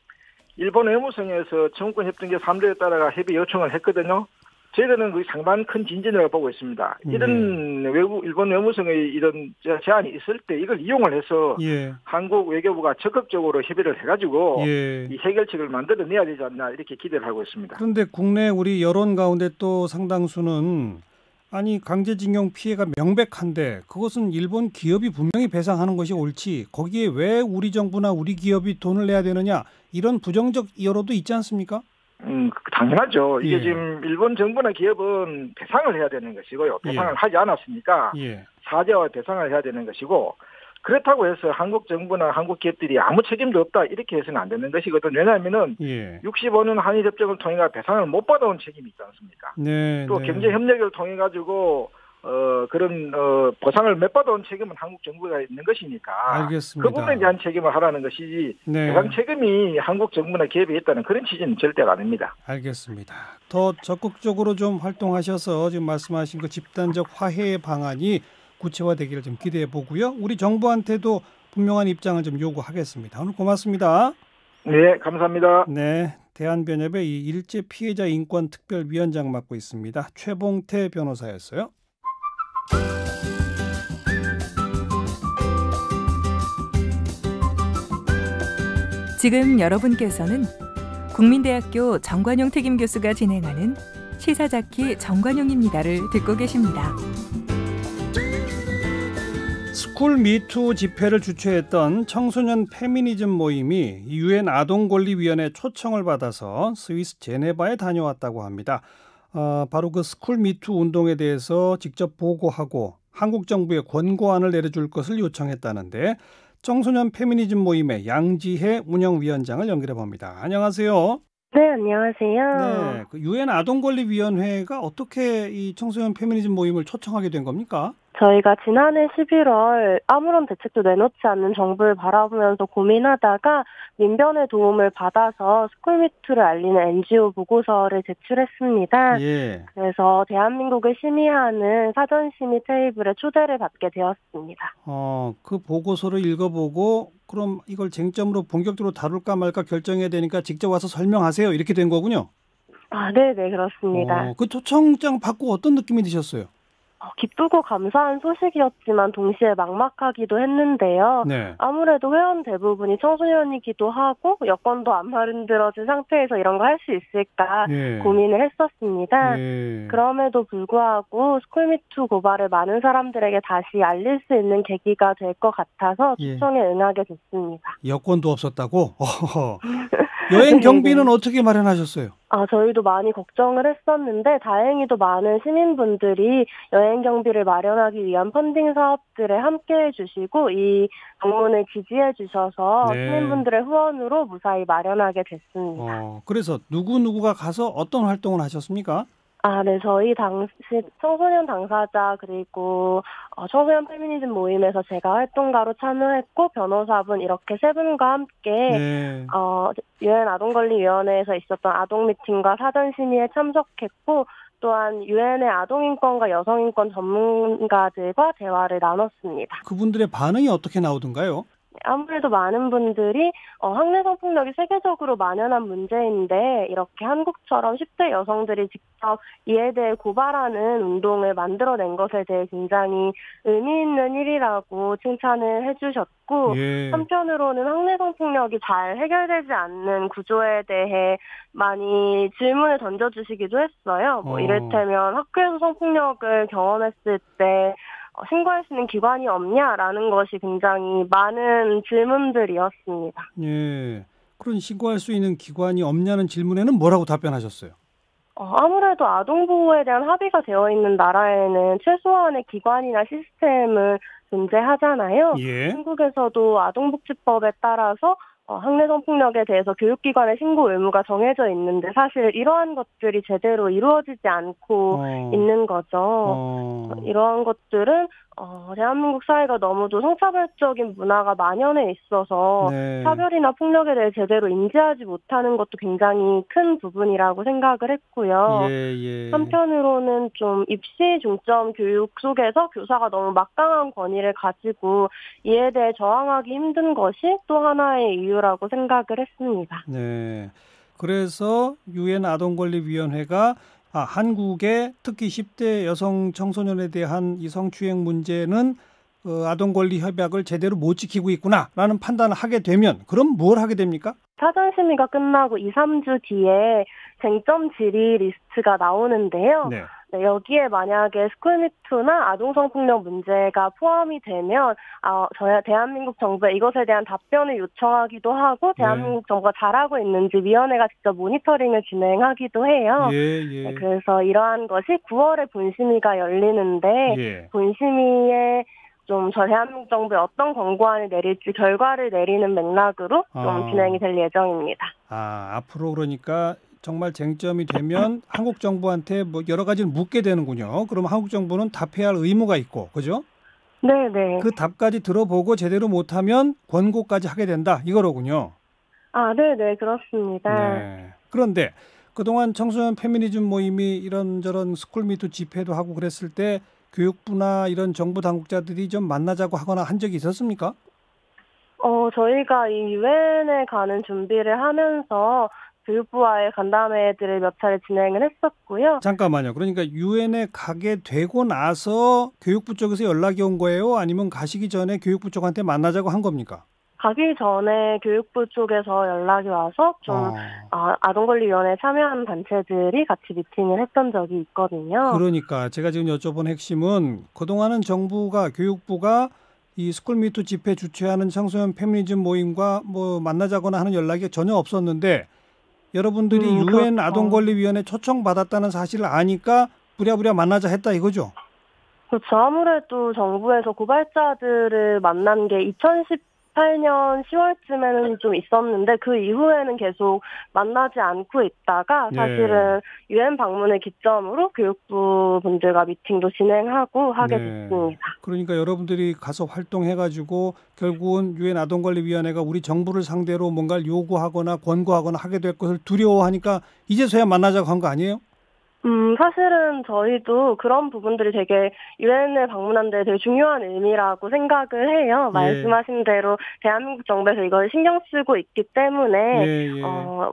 일본 외무성에서 청구권 협정제 3조에 따라가 협의 요청을 했거든요. 저희들은 그 상당히 큰 진전이라고 보고 있습니다. 이런 일본 외무성의 이런 제안이 있을 때 이걸 이용을 해서 한국 외교부가 적극적으로 협의를 해가지고 이 해결책을 만들어내야 되지 않나 이렇게 기대를 하고 있습니다.
그런데 국내 우리 여론 가운데 또 상당수는 아니 강제징용 피해가 명백한데 그것은 일본 기업이 분명히 배상하는 것이 옳지 거기에 왜 우리 정부나 우리 기업이 돈을 내야 되느냐 이런 부정적 여론도 있지 않습니까?
당연하죠. 이게 지금 일본 정부나 기업은 배상을 해야 되는 것이고요. 배상을 하지 않았으니까 사죄와 배상을 해야 되는 것이고 그렇다고 해서 한국 정부나 한국 기업들이 아무 책임도 없다 이렇게 해서는 안 되는 것이거든요. 왜냐하면은 65년 한일 협정을 통해 배상을 못 받아온 책임이 있지 않습니까? 또 경제 협력을 통해 가지고 그런 보상을 못 받아온 책임은 한국 정부가 있는 것이니까
알겠습니다.
그 부분에 대한 책임을 하라는 것이지 배상 책임이 한국 정부나 기업에 있다는 그런 취지는 절대로 아닙니다.
알겠습니다. 더 적극적으로 좀 활동하셔서 지금 말씀하신 그 집단적 화해의 방안이 구체화되기를 좀 기대해 보고요. 우리 정부한테도 분명한 입장을 좀 요구하겠습니다. 오늘 고맙습니다.
네, 감사합니다.
네, 대한변협의 이 일제 피해자 인권 특별위원장 맡고 있습니다. 최봉태 변호사였어요.
지금 여러분께서는 국민대학교 정관용 특임교수가 진행하는 시사자키 정관용입니다를 듣고 계십니다.
스쿨 미투 집회를 주최했던 청소년 페미니즘 모임이 유엔 아동권리위원회 초청을 받아서 스위스 제네바에 다녀왔다고 합니다. 바로 그 스쿨 미투 운동에 대해서 직접 보고하고 한국 정부에 권고안을 내려줄 것을 요청했다는데 청소년 페미니즘 모임의 양지혜 운영위원장을 연결해 봅니다. 안녕하세요.
네, 안녕하세요.
네, 그 유엔 아동권리위원회가 어떻게 이 청소년 페미니즘 모임을 초청하게 된 겁니까?
저희가 지난해 11월 아무런 대책도 내놓지 않는 정부를 바라보면서 고민하다가 민변의 도움을 받아서 스쿨미투를 알리는 NGO 보고서를 제출했습니다.
예.
그래서 대한민국을 심의하는 사전심의 테이블에 초대를 받게 되었습니다.
그 보고서를 읽어보고 그럼 이걸 쟁점으로 본격적으로 다룰까 말까 결정해야 되니까 직접 와서 설명하세요. 이렇게 된 거군요.
네, 그렇습니다.
그 초청장 받고 어떤 느낌이 드셨어요?
기쁘고 감사한 소식이었지만 동시에 막막하기도 했는데요.
네.
아무래도 회원 대부분이 청소년이기도 하고 여건도 안 만들어진 상태에서 이런 거 할 수 있을까 고민을 했었습니다. 그럼에도 불구하고 스쿨미투 고발을 많은 사람들에게 다시 알릴 수 있는 계기가 될 것 같아서 초청에 응하게 됐습니다.
여건도 없었다고? 여행 경비는 어떻게 마련하셨어요?
저희도 많이 걱정을 했었는데 다행히도 많은 시민분들이 여행 경비를 마련하기 위한 펀딩 사업들에 함께해 주시고 이 방문을 지지해 주셔서 시민분들의 후원으로 무사히 마련하게 됐습니다.
그래서 누구누구가 가서 어떤 활동을 하셨습니까?
네, 저희 당시 청소년 당사자 그리고 청소년 페미니즘 모임에서 제가 활동가로 참여했고 변호사분 이렇게 세 분과 함께 유엔 아동권리위원회에서 있었던 아동 미팅과 사전 심의에 참석했고 또한 유엔의 아동인권과 여성인권 전문가들과 대화를 나눴습니다.
그분들의 반응이 어떻게 나오던가요?
아무래도 많은 분들이 학내 성폭력이 세계적으로 만연한 문제인데 이렇게 한국처럼 10대 여성들이 직접 이에 대해 고발하는 운동을 만들어낸 것에 대해 굉장히 의미 있는 일이라고 칭찬을 해주셨고 한편으로는 학내 성폭력이 잘 해결되지 않는 구조에 대해 많이 질문을 던져주시기도 했어요. 이를테면 학교에서 성폭력을 경험했을 때 신고할 수 있는 기관이 없냐라는 것이 굉장히 많은 질문들이었습니다.
그런 신고할 수 있는 기관이 없냐는 질문에는 뭐라고 답변하셨어요?
아무래도 아동보호에 대한 합의가 되어 있는 나라에는 최소한의 기관이나 시스템은 존재하잖아요. 한국에서도 아동복지법에 따라서 학내 성폭력에 대해서 교육기관의 신고 의무가 정해져 있는데 사실 이러한 것들이 제대로 이루어지지 않고 있는 거죠. 이러한 것들은 대한민국 사회가 너무도 성차별적인 문화가 만연해 있어서 차별이나 폭력에 대해 제대로 인지하지 못하는 것도 굉장히 큰 부분이라고 생각을 했고요. 한편으로는 좀 입시 중점 교육 속에서 교사가 너무 막강한 권위를 가지고 이에 대해 저항하기 힘든 것이 또 하나의 이유라고 생각을 했습니다.
그래서 유엔 아동권리위원회가 한국의 특히 10대 여성 청소년에 대한 이 성추행 문제는 아동권리 협약을 제대로 못 지키고 있구나라는 판단을 하게 되면 그럼 뭘 하게 됩니까?
사전 심의가 끝나고 2, 3주 뒤에 쟁점 질의 리스트가 나오는데요. 여기에 만약에 스쿨미투나 아동성폭력 문제가 포함이 되면 저희 대한민국 정부에 이것에 대한 답변을 요청하기도 하고 대한민국 정부가 잘하고 있는지 위원회가 직접 모니터링을 진행하기도 해요. 그래서 이러한 것이 9월에 본심의가 열리는데 본심의에 좀 대한민국 정부에 어떤 권고안을 내릴지 결과를 내리는 맥락으로 좀 진행이 될 예정입니다.
앞으로 그러니까 정말 쟁점이 되면 한국 정부한테 뭐 여러 가지를 묻게 되는군요. 그럼 한국 정부는 답해야 할 의무가 있고, 그죠? 그 답까지 들어보고 제대로 못하면 권고까지 하게 된다 이거로군요.
네, 그렇습니다.
그런데 그동안 청소년 페미니즘 모임이 이런저런 스쿨미투 집회도 하고 그랬을 때 교육부나 이런 정부 당국자들이 좀 만나자고 하거나 한 적이 있었습니까?
저희가 이 유엔에 가는 준비를 하면서 교육부와의 간담회들을 몇 차례 진행을 했었고요.
잠깐만요. 그러니까 유엔에 가게 되고 나서 교육부 쪽에서 연락이 온 거예요? 아니면 가시기 전에 교육부 쪽한테 만나자고 한 겁니까?
가기 전에 교육부 쪽에서 연락이 와서 좀 아동권리위원회에 참여하는 단체들이 같이 미팅을 했던 적이 있거든요.
그러니까 제가 지금 여쭤본 핵심은 그동안은 정부가 교육부가 이 스쿨미투 집회 주최하는 청소년 페미니즘 모임과 뭐 만나자거나 하는 연락이 전혀 없었는데 여러분들이 유엔
그렇죠.
아동권리위원회 초청받았다는 사실을 아니까 부랴부랴 만나자 했다 이거죠?
그렇죠. 아무래도 정부에서 고발자들을 만난 게 2018년 10월쯤에는 좀 있었는데 그 이후에는 계속 만나지 않고 있다가 사실은 유엔 방문을 기점으로 교육부 분들과 미팅도 진행하고 하게 됐습니다.
그러니까 여러분들이 가서 활동해가지고 결국은 유엔 아동권리위원회가 우리 정부를 상대로 뭔가를 요구하거나 권고하거나 하게 될 것을 두려워하니까 이제서야 만나자고 한 거 아니에요?
사실은 저희도 그런 부분들이 되게 유엔을 방문한 데 되게 중요한 의미라고 생각을 해요. 말씀하신 대로 대한민국 정부에서 이걸 신경 쓰고 있기 때문에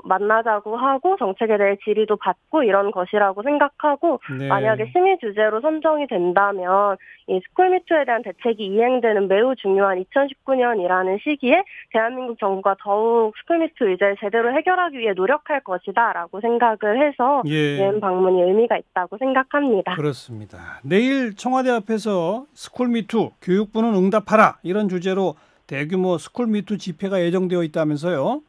만나자고 하고 정책에 대해 질의도 받고 이런 것이라고 생각하고 만약에 심의 주제로 선정이 된다면 이 스쿨미투에 대한 대책이 이행되는 매우 중요한 2019년이라는 시기에 대한민국 정부가 더욱 스쿨미투 의제를 제대로 해결하기 위해 노력할 것이다라고 생각을 해서 유엔 방문이 의미가 있다고 생각합니다.
그렇습니다. 내일 청와대 앞에서 스쿨미투 교육부는 응답하라 이런 주제로 대규모 스쿨미투 집회가 예정되어 있다면서요?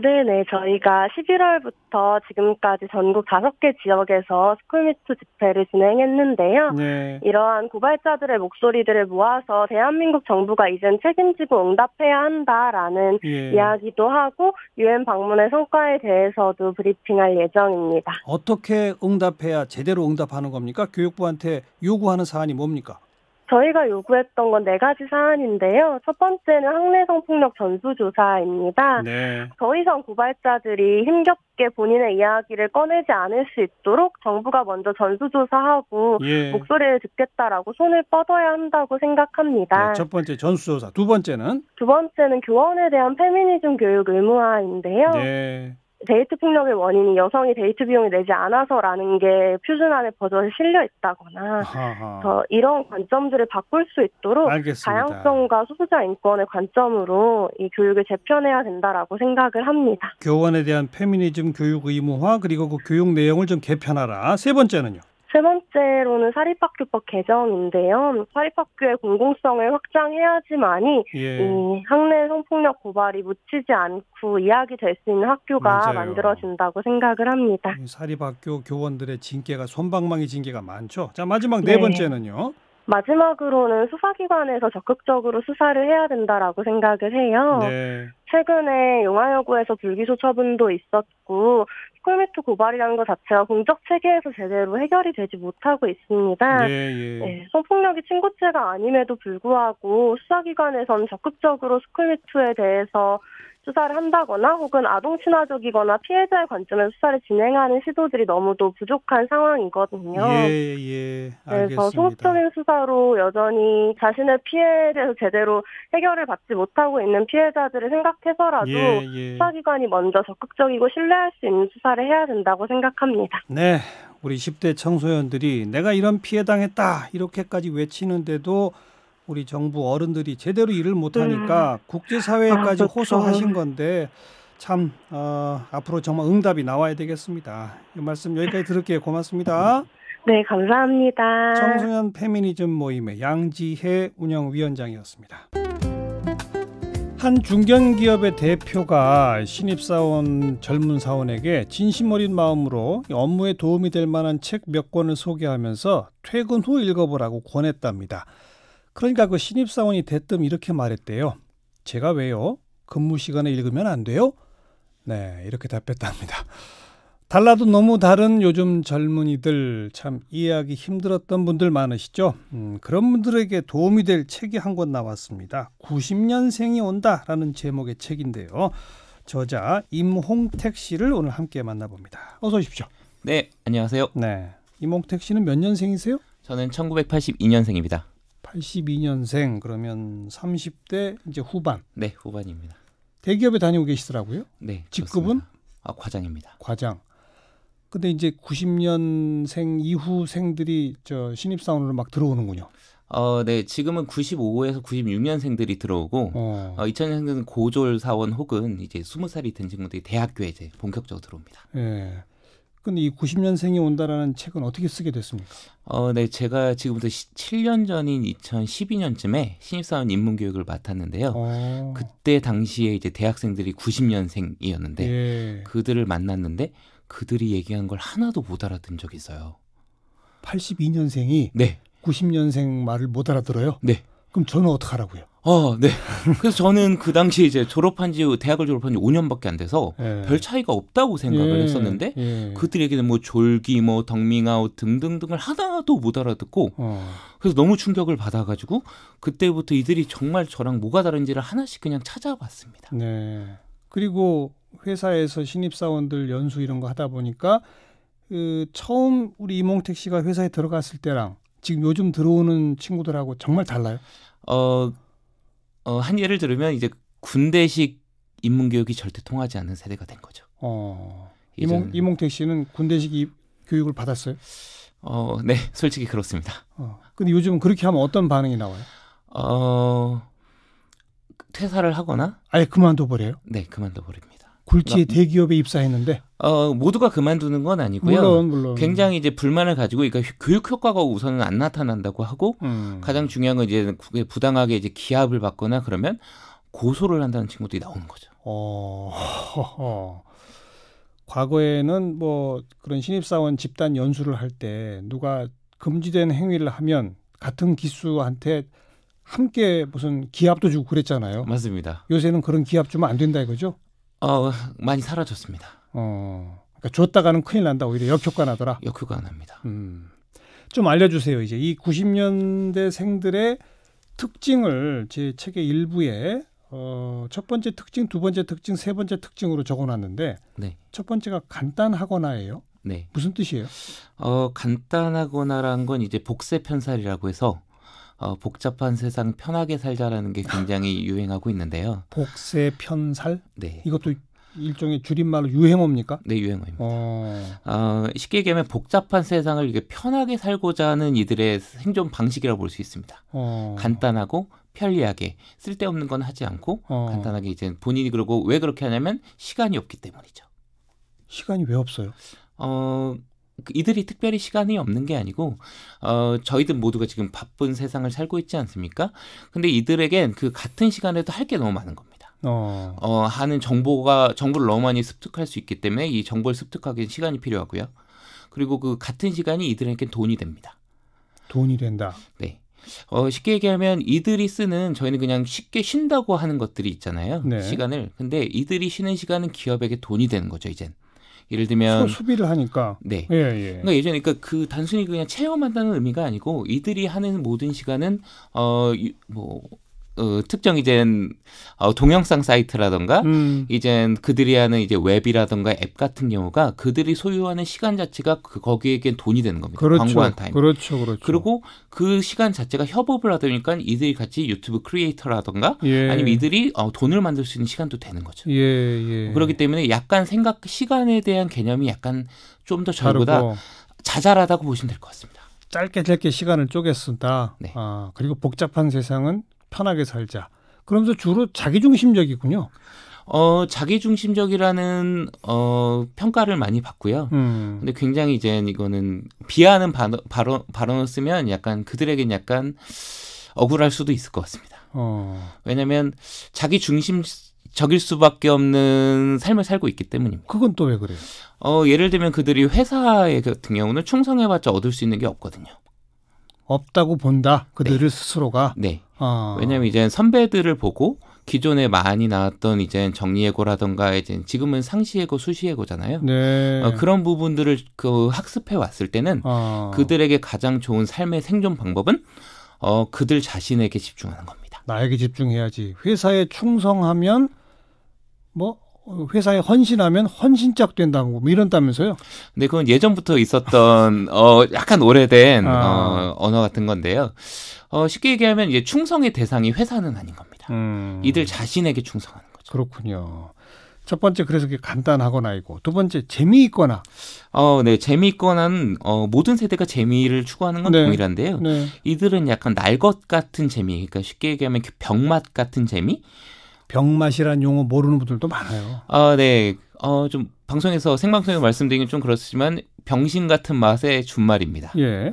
네네. 저희가 11월부터 지금까지 전국 5개 지역에서 스쿨미투 집회를 진행했는데요. 이러한 고발자들의 목소리들을 모아서 대한민국 정부가 이젠 책임지고 응답해야 한다라는 이야기도 하고 유엔 방문의 성과에 대해서도 브리핑할 예정입니다.
어떻게 응답해야 제대로 응답하는 겁니까? 교육부한테 요구하는 사안이 뭡니까?
저희가 요구했던 건 4가지 사안인데요. 첫 번째는 학내 성폭력 전수조사입니다. 더 이상 고발자들이 힘겹게 본인의 이야기를 꺼내지 않을 수 있도록 정부가 먼저 전수조사하고 목소리를 듣겠다라고 손을 뻗어야 한다고 생각합니다.
첫 번째 전수조사. 두 번째는?
두 번째는 교원에 대한 페미니즘 교육 의무화인데요. 데이트 폭력의 원인이 여성이 데이트 비용을 내지 않아서라는 게 표준안에 버젓이 실려 있다거나 이런 관점들을 바꿀 수 있도록 다양성과 소수자 인권의 관점으로 이 교육을 재편해야 된다라고 생각을 합니다.
교원에 대한 페미니즘 교육 의무화 그리고 그 교육 내용을 좀 개편하라. 세 번째는요?
세 번째로는 사립학교법 개정인데요. 사립학교의 공공성을 확장해야지만이 이 학내 성폭력 고발이 묻히지 않고 이야기될 수 있는 학교가 만들어진다고 생각을 합니다.
사립학교 교원들의 징계가 솜방망이 징계가 많죠. 자, 마지막 네 번째는요.
마지막으로는 수사기관에서 적극적으로 수사를 해야 된다라고 생각을 해요. 최근에 용화여고에서 불기소 처분도 있었고 스쿨미투 고발이라는 것 자체가 공적 체계에서 제대로 해결이 되지 못하고 있습니다. 성폭력이 친고죄가 아님에도 불구하고 수사기관에서는 적극적으로 스쿨미투에 대해서 수사를 한다거나 혹은 아동 친화적이거나 피해자의 관점에서 수사를 진행하는 시도들이 너무도 부족한 상황이거든요.
알겠습니다.
그래서 소극적인 수사로 여전히 자신의 피해에 대해서 제대로 해결을 받지 못하고 있는 피해자들을 생각해서라도 수사기관이 먼저 적극적이고 신뢰할 수 있는 수사를 해야 된다고 생각합니다.
네, 우리 10대 청소년들이 내가 이런 피해 당했다 이렇게까지 외치는데도 우리 정부 어른들이 제대로 일을 못하니까 국제사회까지 호소하신 건데 참 앞으로 정말 응답이 나와야 되겠습니다. 이 말씀 여기까지 들을게요. 고맙습니다.
네, 감사합니다.
청소년 페미니즘 모임의 양지혜 운영위원장이었습니다. 한 중견기업의 대표가 신입사원 젊은 사원에게 진심 어린 마음으로 업무에 도움이 될 만한 책 몇 권을 소개하면서 퇴근 후 읽어보라고 권했답니다. 그러니까 그 신입사원이 대뜸 이렇게 말했대요. 제가 왜요? 근무 시간에 읽으면 안 돼요? 네, 이렇게 답했답니다. 달라도 너무 다른 요즘 젊은이들 참 이해하기 힘들었던 분들 많으시죠? 그런 분들에게 도움이 될 책이 한 권 나왔습니다. 90년생이 온다라는 제목의 책인데요. 저자 임홍택 씨를 오늘 함께 만나봅니다. 어서 오십시오.
네, 안녕하세요.
네, 임홍택 씨는 몇 년생이세요?
저는 1982년생입니다.
82년생 그러면 30대 이제 후반.
네, 후반입니다.
대기업에 다니고 계시더라고요.
네.
직급은?
과장입니다.
과장. 근데 이제 90년생 이후생들이 저 신입사원으로 막 들어오는군요.
네, 지금은 95에서 96년생들이 들어오고 2000년생들은 고졸 사원 혹은 이제 20살이 된 친구들이 대학교에 이제 본격적으로 들어옵니다.
네. 근데 이 90년생이 온다라는 책은 어떻게 쓰게 됐습니까?
네, 제가 지금부터 7년 전인 2012년쯤에 신입사원 입문교육을 맡았는데요. 그때 당시에 이제 대학생들이 90년생이었는데 예. 그들을 만났는데 그들이 얘기한 걸 하나도 못 알아듣는 적이 있어요.
82년생이
네.
90년생 말을 못 알아들어요?
네.
그럼 저는 어떡하라고요?
네. 그래서 저는 그 당시에 이제 대학을 졸업한 지 5년밖에 안 돼서 예. 별 차이가 없다고 생각을 했었는데 그들에게는 뭐 졸기, 뭐 덕밍아웃 등등등을 하나도 못 알아듣고 그래서 너무 충격을 받아가지고 그때부터 이들이 정말 저랑 뭐가 다른지를 하나씩 그냥 찾아봤습니다.
네. 그리고 회사에서 신입사원들 연수 이런 거 하다 보니까 처음 우리 이몽택 씨가 회사에 들어갔을 때랑 지금 요즘 들어오는 친구들하고 정말 달라요?
한 예를 들으면 이제 군대식 인문교육이 절대 통하지 않는 세대가 된 거죠.
이몽택 씨는 군대식 교육을 받았어요?
네, 솔직히 그렇습니다.
근데 요즘 그렇게 하면 어떤 반응이 나와요?
퇴사를 하거나
아예 그만둬 버려요?
네, 그만둬 버립니다.
굴지의 대기업에 입사했는데
모두가 그만두는 건 아니고요.
물론.
굉장히 이제 불만을 가지고 그러니까 교육 효과가 우선은 안 나타난다고 하고 가장 중요한 건 이제 부당하게 이제 기합을 받거나 그러면 고소를 한다는 친구들이 나오는 거죠.
과거에는 뭐 그런 신입사원 집단 연수를 할 때 누가 금지된 행위를 하면 같은 기수한테 함께 무슨 기합도 주고 그랬잖아요.
맞습니다.
요새는 그런 기합 주면 안 된다 이거죠?
많이 사라졌습니다.
그러니까 줬다가는 큰일 난다. 오히려 역효과 나더라.
역효과 납니다.
좀 알려주세요. 이제 이 90년대생들의 특징을 제 책의 일부에 첫 번째 특징, 두 번째 특징, 세 번째 특징으로 적어놨는데
네.
첫 번째가 간단하거나예요.
네.
무슨 뜻이에요?
간단하거나라는 건 이제 복세 편살이라고 해서 복잡한 세상 편하게 살자라는 게 굉장히 유행하고 있는데요.
복세 편살?
네.
이것도 일종의 줄임말로 유행어입니까?
네, 유행어입니다. 쉽게 얘기하면 복잡한 세상을 이게 편하게 살고자 하는 이들의 생존 방식이라고 볼 수 있습니다. 간단하고 편리하게 쓸데없는 건 하지 않고 간단하게 이제 본인이 그러고 왜 그렇게 하냐면 시간이 없기 때문이죠.
시간이 왜 없어요?
이들이 특별히 시간이 없는 게 아니고 저희들 모두가 지금 바쁜 세상을 살고 있지 않습니까? 근데 이들에겐 그 같은 시간에도 할 게 너무 많은 겁니다. 하는 정보를 너무 많이 습득할 수 있기 때문에 이 정보를 습득하기엔 시간이 필요하고요. 그리고 그 같은 시간이 이들에겐 돈이 됩니다.
돈이 된다.
네. 쉽게 얘기하면 이들이 쓰는 저희는 그냥 쉽게 쉰다고 하는 것들이 있잖아요. 네. 시간을. 근데 이들이 쉬는 시간은 기업에게 돈이 되는 거죠, 이젠. 예를 들면
소비를 하니까.
네.
예.
그러니까 예전에 그 단순히 그냥 체험한다는 의미가 아니고 이들이 하는 모든 시간은 특정 이젠 동영상 사이트라던가 이젠 그들이 하는 이제 웹이라던가 앱 같은 경우가 그들이 소유하는 시간 자체가 거기에겐 돈이 되는 겁니다.
그렇죠.
광고한 타임.
그렇죠.
그리고 그 시간 자체가 협업을 하다 보니까 이들이 같이 유튜브 크리에이터라던가 아니면 이들이 돈을 만들 수 있는 시간도 되는 거죠.
예.
그렇기 때문에 약간 시간에 대한 개념이 약간 좀 더 저희보다 자잘하다고 보시면 될 것 같습니다.
짧게 시간을 쪼개 쓴다.
네.
그리고 복잡한 세상은 편하게 살자. 그러면서 주로 자기중심적이군요.
자기중심적이라는 평가를 많이 받고요. 근데 굉장히 이제 이거는 비하하는 발언을 쓰면 약간 그들에겐 약간 억울할 수도 있을 것 같습니다. 왜냐하면 자기중심적일 수밖에 없는 삶을 살고 있기 때문입니다.
그건 또 왜 그래요?
예를 들면 그들이 회사에 같은 경우는 충성해봤자 얻을 수 있는 게 없거든요.
없다고 본다. 그들을 스스로가.
네. 왜냐하면 이제 선배들을 보고 기존에 많이 나왔던 이제 정리해고라던가 이제 지금은 상시해고, 수시해고잖아요.
네.
그런 부분들을 학습해 왔을 때는 그들에게 가장 좋은 삶의 생존 방법은 그들 자신에게 집중하는 겁니다.
나에게 집중해야지. 회사에 충성하면 회사에 헌신하면 헌신짝 된다고 이런다면서요?
네, 그건 예전부터 있었던 약간 오래된 언어 같은 건데요. 쉽게 얘기하면 이제 충성의 대상이 회사는 아닌 겁니다. 이들 자신에게 충성하는 거죠.
그렇군요. 첫 번째 그래서 간단하거나이고 두 번째 재미있거나.
네, 재미있거나는 모든 세대가 재미를 추구하는 건 동일한데요. 네. 이들은 약간 날 것 같은 재미, 그러니까 쉽게 얘기하면 병맛 같은 재미.
병맛이란 용어 모르는 분들도 많아요.
네, 좀 방송에서 생방송에서 말씀드리긴 좀 그렇지만 병신 같은 맛의 준말입니다.
예.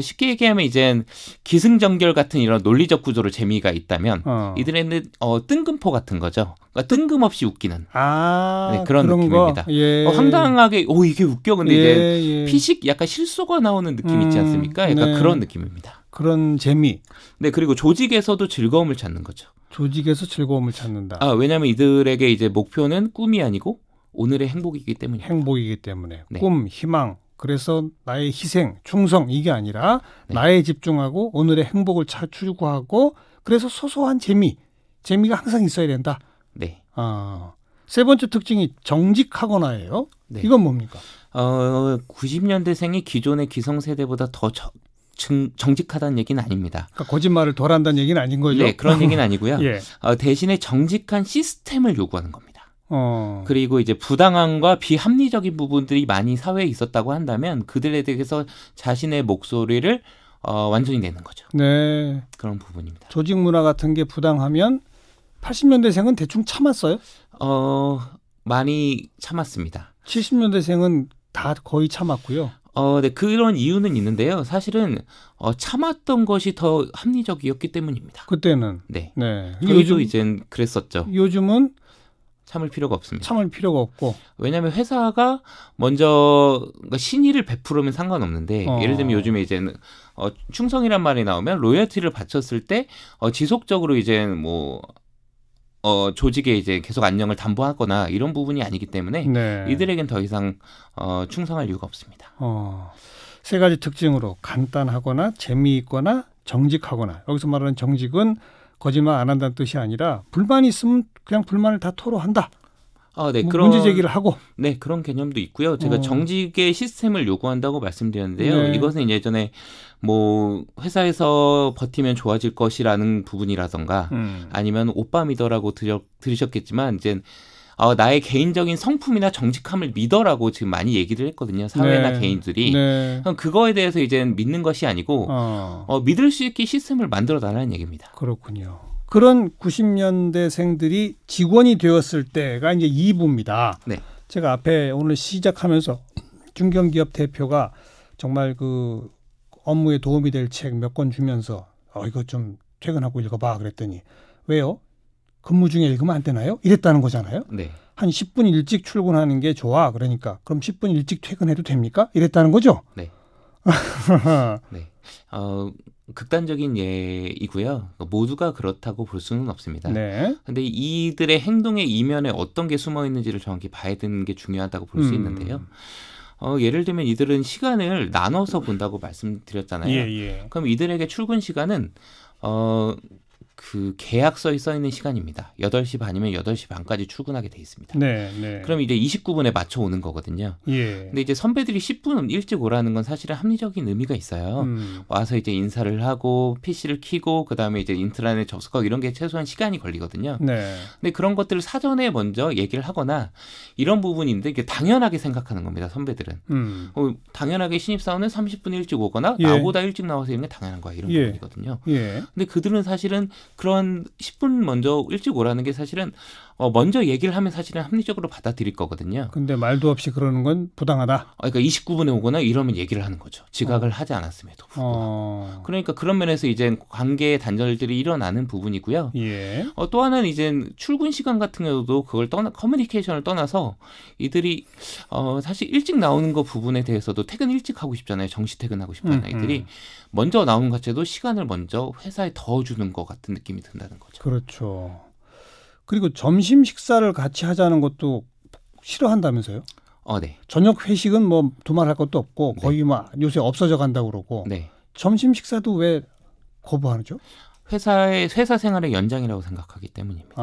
쉽게 얘기하면 이젠 기승전결 같은 이런 논리적 구조로 재미가 있다면 이들에는 뜬금포 같은 거죠. 그러니까 뜬금없이 웃기는 네, 그런 느낌입니다.
예.
황당하게 이게 웃겨. 근데 이제 피식 약간 실소가 나오는 느낌 있지 않습니까? 약간 그런 느낌입니다.
그런 재미.
네, 그리고 조직에서도 즐거움을 찾는 거죠.
조직에서 즐거움을 찾는다.
왜냐하면 이들에게 이제 목표는 꿈이 아니고 오늘의 행복이기 때문입니다.
행복이기 때문에 네. 꿈, 희망. 그래서 나의 희생, 충성 이게 아니라 네. 나에 집중하고 오늘의 행복을 추구하고 그래서 소소한 재미가 항상 있어야 된다.
네.
세 번째 특징이 정직하거나예요. 네. 이건 뭡니까?
90년대생이 기존의 기성세대보다 더 정직하다는 얘기는 아닙니다.
그러니까 거짓말을 덜 한다는 얘기는 아닌 거죠?
네, 그런 얘기는 아니고요.
예.
대신에 정직한 시스템을 요구하는 겁니다. 그리고 이제 부당함과 비합리적인 부분들이 많이 사회에 있었다고 한다면 그들에 대해서 자신의 목소리를 완전히 내는 거죠.
네.
그런 부분입니다.
조직 문화 같은 게 부당하면 80년대생은 대충 참았어요?
많이 참았습니다.
70년대생은 다 거의 참았고요.
네, 그런 이유는 있는데요. 사실은 참았던 것이 더 합리적이었기 때문입니다.
그때는.
네. 저희도 이젠 그랬었죠.
요즘은
참을 필요가 없습니다.
참을 필요가 없고.
왜냐하면 회사가 먼저 신의를 베풀으면 상관없는데 예를 들면 요즘에 이제는 충성이란 말이 나오면 로열티를 바쳤을 때 지속적으로 이제 뭐 조직에 이제 계속 안녕을 담보하거나 이런 부분이 아니기 때문에 네. 이들에겐 더 이상 충성할 이유가 없습니다.
세 가지 특징으로 간단하거나 재미있거나 정직하거나 여기서 말하는 정직은 거짓말 안 한다는 뜻이 아니라 불만이 있으면 그냥 불만을 다 토로한다.
네,
그런 문제 제기를 하고.
네, 그런 개념도 있고요. 제가 정직의 시스템을 요구한다고 말씀드렸는데요. 네. 이것은 예전에 뭐 회사에서 버티면 좋아질 것이라는 부분이라던가 아니면 오빠 믿어라고 들으셨겠지만 이제 나의 개인적인 성품이나 정직함을 믿어라고 지금 많이 얘기를 했거든요. 사회나 네. 개인들이. 네. 그거에 대해서 이제 믿는 것이 아니고 믿을 수 있게 시스템을 만들어 달라는 얘기입니다.
그렇군요. 그런 90년대생들이 직원이 되었을 때가 이제 2부입니다.
네.
제가 앞에 오늘 시작하면서 중견기업 대표가 정말 그 업무에 도움이 될 책 몇 권 주면서 이거 좀 퇴근하고 읽어봐 그랬더니 왜요? 근무 중에 읽으면 안 되나요? 이랬다는 거잖아요.
네.
한 10분 일찍 출근하는 게 좋아. 그러니까 그럼 10분 일찍 퇴근해도 됩니까? 이랬다는 거죠.
네. 네. 극단적인 예이고요. 모두가 그렇다고 볼 수는 없습니다.
네.
근데 이들의 행동의 이면에 어떤 게 숨어 있는지를 정확히 봐야 되는 게 중요하다고 볼 수 있는데요. 예를 들면 이들은 시간을 나눠서 본다고 말씀드렸잖아요.
예.
그럼 이들에게 출근 시간은 그 계약서에 써 있는 시간입니다. 8시 반이면 8시 반까지 출근하게 돼 있습니다.
네.
그럼 이제 29분에 맞춰 오는 거거든요.
예.
근데 이제 선배들이 10분 일찍 오라는 건 사실은 합리적인 의미가 있어요. 와서 이제 인사를 하고 PC를 켜고 그다음에 이제 인트라넷 접속하고 이런 게 최소한 시간이 걸리거든요.
네.
근데 그런 것들을 사전에 먼저 얘기를 하거나 이런 부분인데 이게 당연하게 생각하는 겁니다. 선배들은. 당연하게 신입사원은 30분 일찍 오거나 나보다 일찍 나와서 이런 게 당연한 거야. 이런 부분이거든요. 근데 그들은 사실은 그런 10분 먼저 일찍 오라는 게 사실은 먼저 얘기를 하면 사실은 합리적으로 받아들일 거거든요.
근데 말도 없이 그러는 건 부당하다.
그러니까 29분에 오거나 이러면 얘기를 하는 거죠. 지각을 하지 않았음에도 불구하고. 그러니까 그런 면에서 이제 관계의 단절들이 일어나는 부분이고요.
예.
또 하나는 이제 출근 시간 같은 경우도 그걸 커뮤니케이션을 떠나서 이들이 사실 일찍 나오는 거 부분에 대해서도 퇴근 일찍 하고 싶잖아요. 정시 퇴근하고 싶잖아요. 이들이 먼저 나오는 것 자체도 시간을 먼저 회사에 더 주는 것 같은 느낌이 든다는 거죠.
그렇죠. 그리고 점심 식사를 같이 하자는 것도 싫어한다면서요?
네.
저녁 회식은 뭐 두말할 것도 없고 거의 막 요새 없어져 간다고 그러고
네.
점심 식사도 왜 거부하죠?
회사 생활의 연장이라고 생각하기 때문입니다.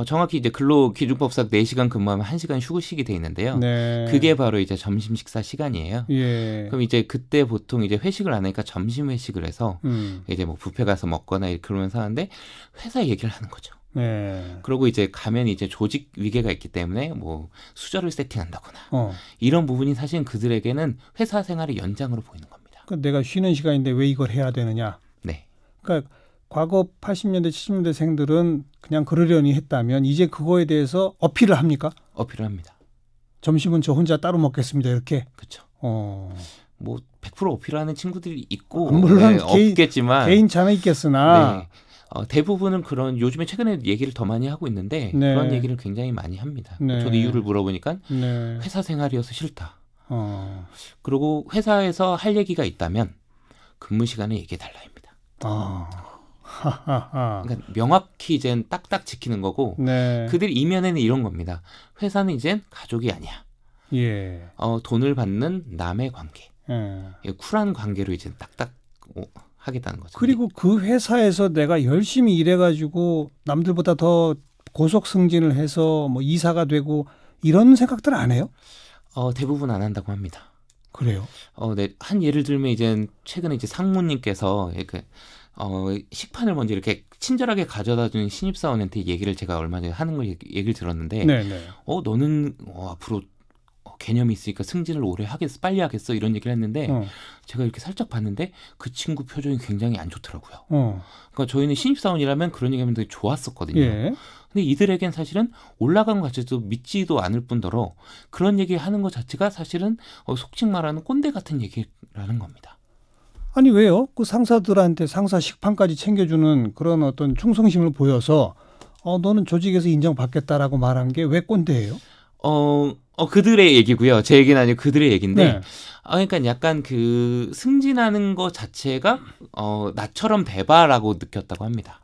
정확히 이제 근로기준법상 4시간 근무하면 1시간 휴식이 돼 있는데요.
네.
그게 바로 이제 점심 식사 시간이에요.
예.
그럼 이제 그때 보통 이제 회식을 안 하니까 점심 회식을 해서 이제 뭐 뷔페 가서 먹거나 그러면서 하는데 회사 얘기를 하는 거죠. 네. 그리고 이제 가면 이제 조직 위계가 있기 때문에 뭐 수저를 세팅한다거나 이런 부분이 사실 그들에게는 회사 생활의 연장으로 보이는 겁니다.
그러니까 내가 쉬는 시간인데 왜 이걸 해야 되느냐.
네.
그러니까 과거 80년대, 70년대생들은 그냥 그러려니 했다면 이제 그거에 대해서 어필을 합니까?
어필을 합니다.
점심은 저 혼자 따로 먹겠습니다. 이렇게.
그렇죠. 뭐 100% 어필하는 친구들이 있고
물론
네, 없겠지만
개인차는 있겠으나
네. 대부분은 그런 요즘에 최근에 얘기를 더 많이 하고 있는데 네. 그런 얘기를 굉장히 많이 합니다. 네. 저도 이유를 물어보니까 네. 회사 생활이어서 싫다. 그리고 회사에서 할 얘기가 있다면 근무 시간에 얘기해달라입니다. 그러니까 명확히 이젠 딱딱 지키는 거고 네. 그들 이면에는 이런 겁니다. 회사는 이젠 가족이 아니야.
예.
돈을 받는 남의 관계. 쿨한 관계로 이제 딱딱 하겠다는 거죠.
그리고 그 회사에서 내가 열심히 일해가지고 남들보다 더 고속 승진을 해서 뭐 이사가 되고 이런 생각들 안 해요?
대부분 안 한다고 합니다.
그래요?
네. 한 예를 들면 이제 최근에 이제 상무님께서 이렇게 식판을 먼저 이렇게 친절하게 가져다준 신입사원한테 얘기를 제가 얼마 전에 하는 걸 얘기를 들었는데, 네네. 너는 앞으로 개념이 있으니까 승진을 오래 하겠어, 빨리 하겠어 이런 얘기를 했는데 제가 이렇게 살짝 봤는데 그 친구 표정이 굉장히 안 좋더라고요. 그러니까 저희는 신입사원이라면 그런 얘기하면 되게 좋았었거든요. 예. 근데 이들에겐 사실은 올라간 것 자체도 믿지도 않을 뿐더러 그런 얘기하는 것 자체가 사실은 속칭 말하는 꼰대 같은 얘기라는 겁니다.
아니 왜요? 그 상사들한테 상사 식판까지 챙겨주는 그런 어떤 충성심을 보여서 너는 조직에서 인정받겠다라고 말한 게 왜 꼰대예요?
그들의 얘기고요. 제 얘기는 아니고 그들의 얘기인데, 네. 그러니까 약간 그 승진하는 것 자체가 나처럼 돼봐라고 느꼈다고 합니다.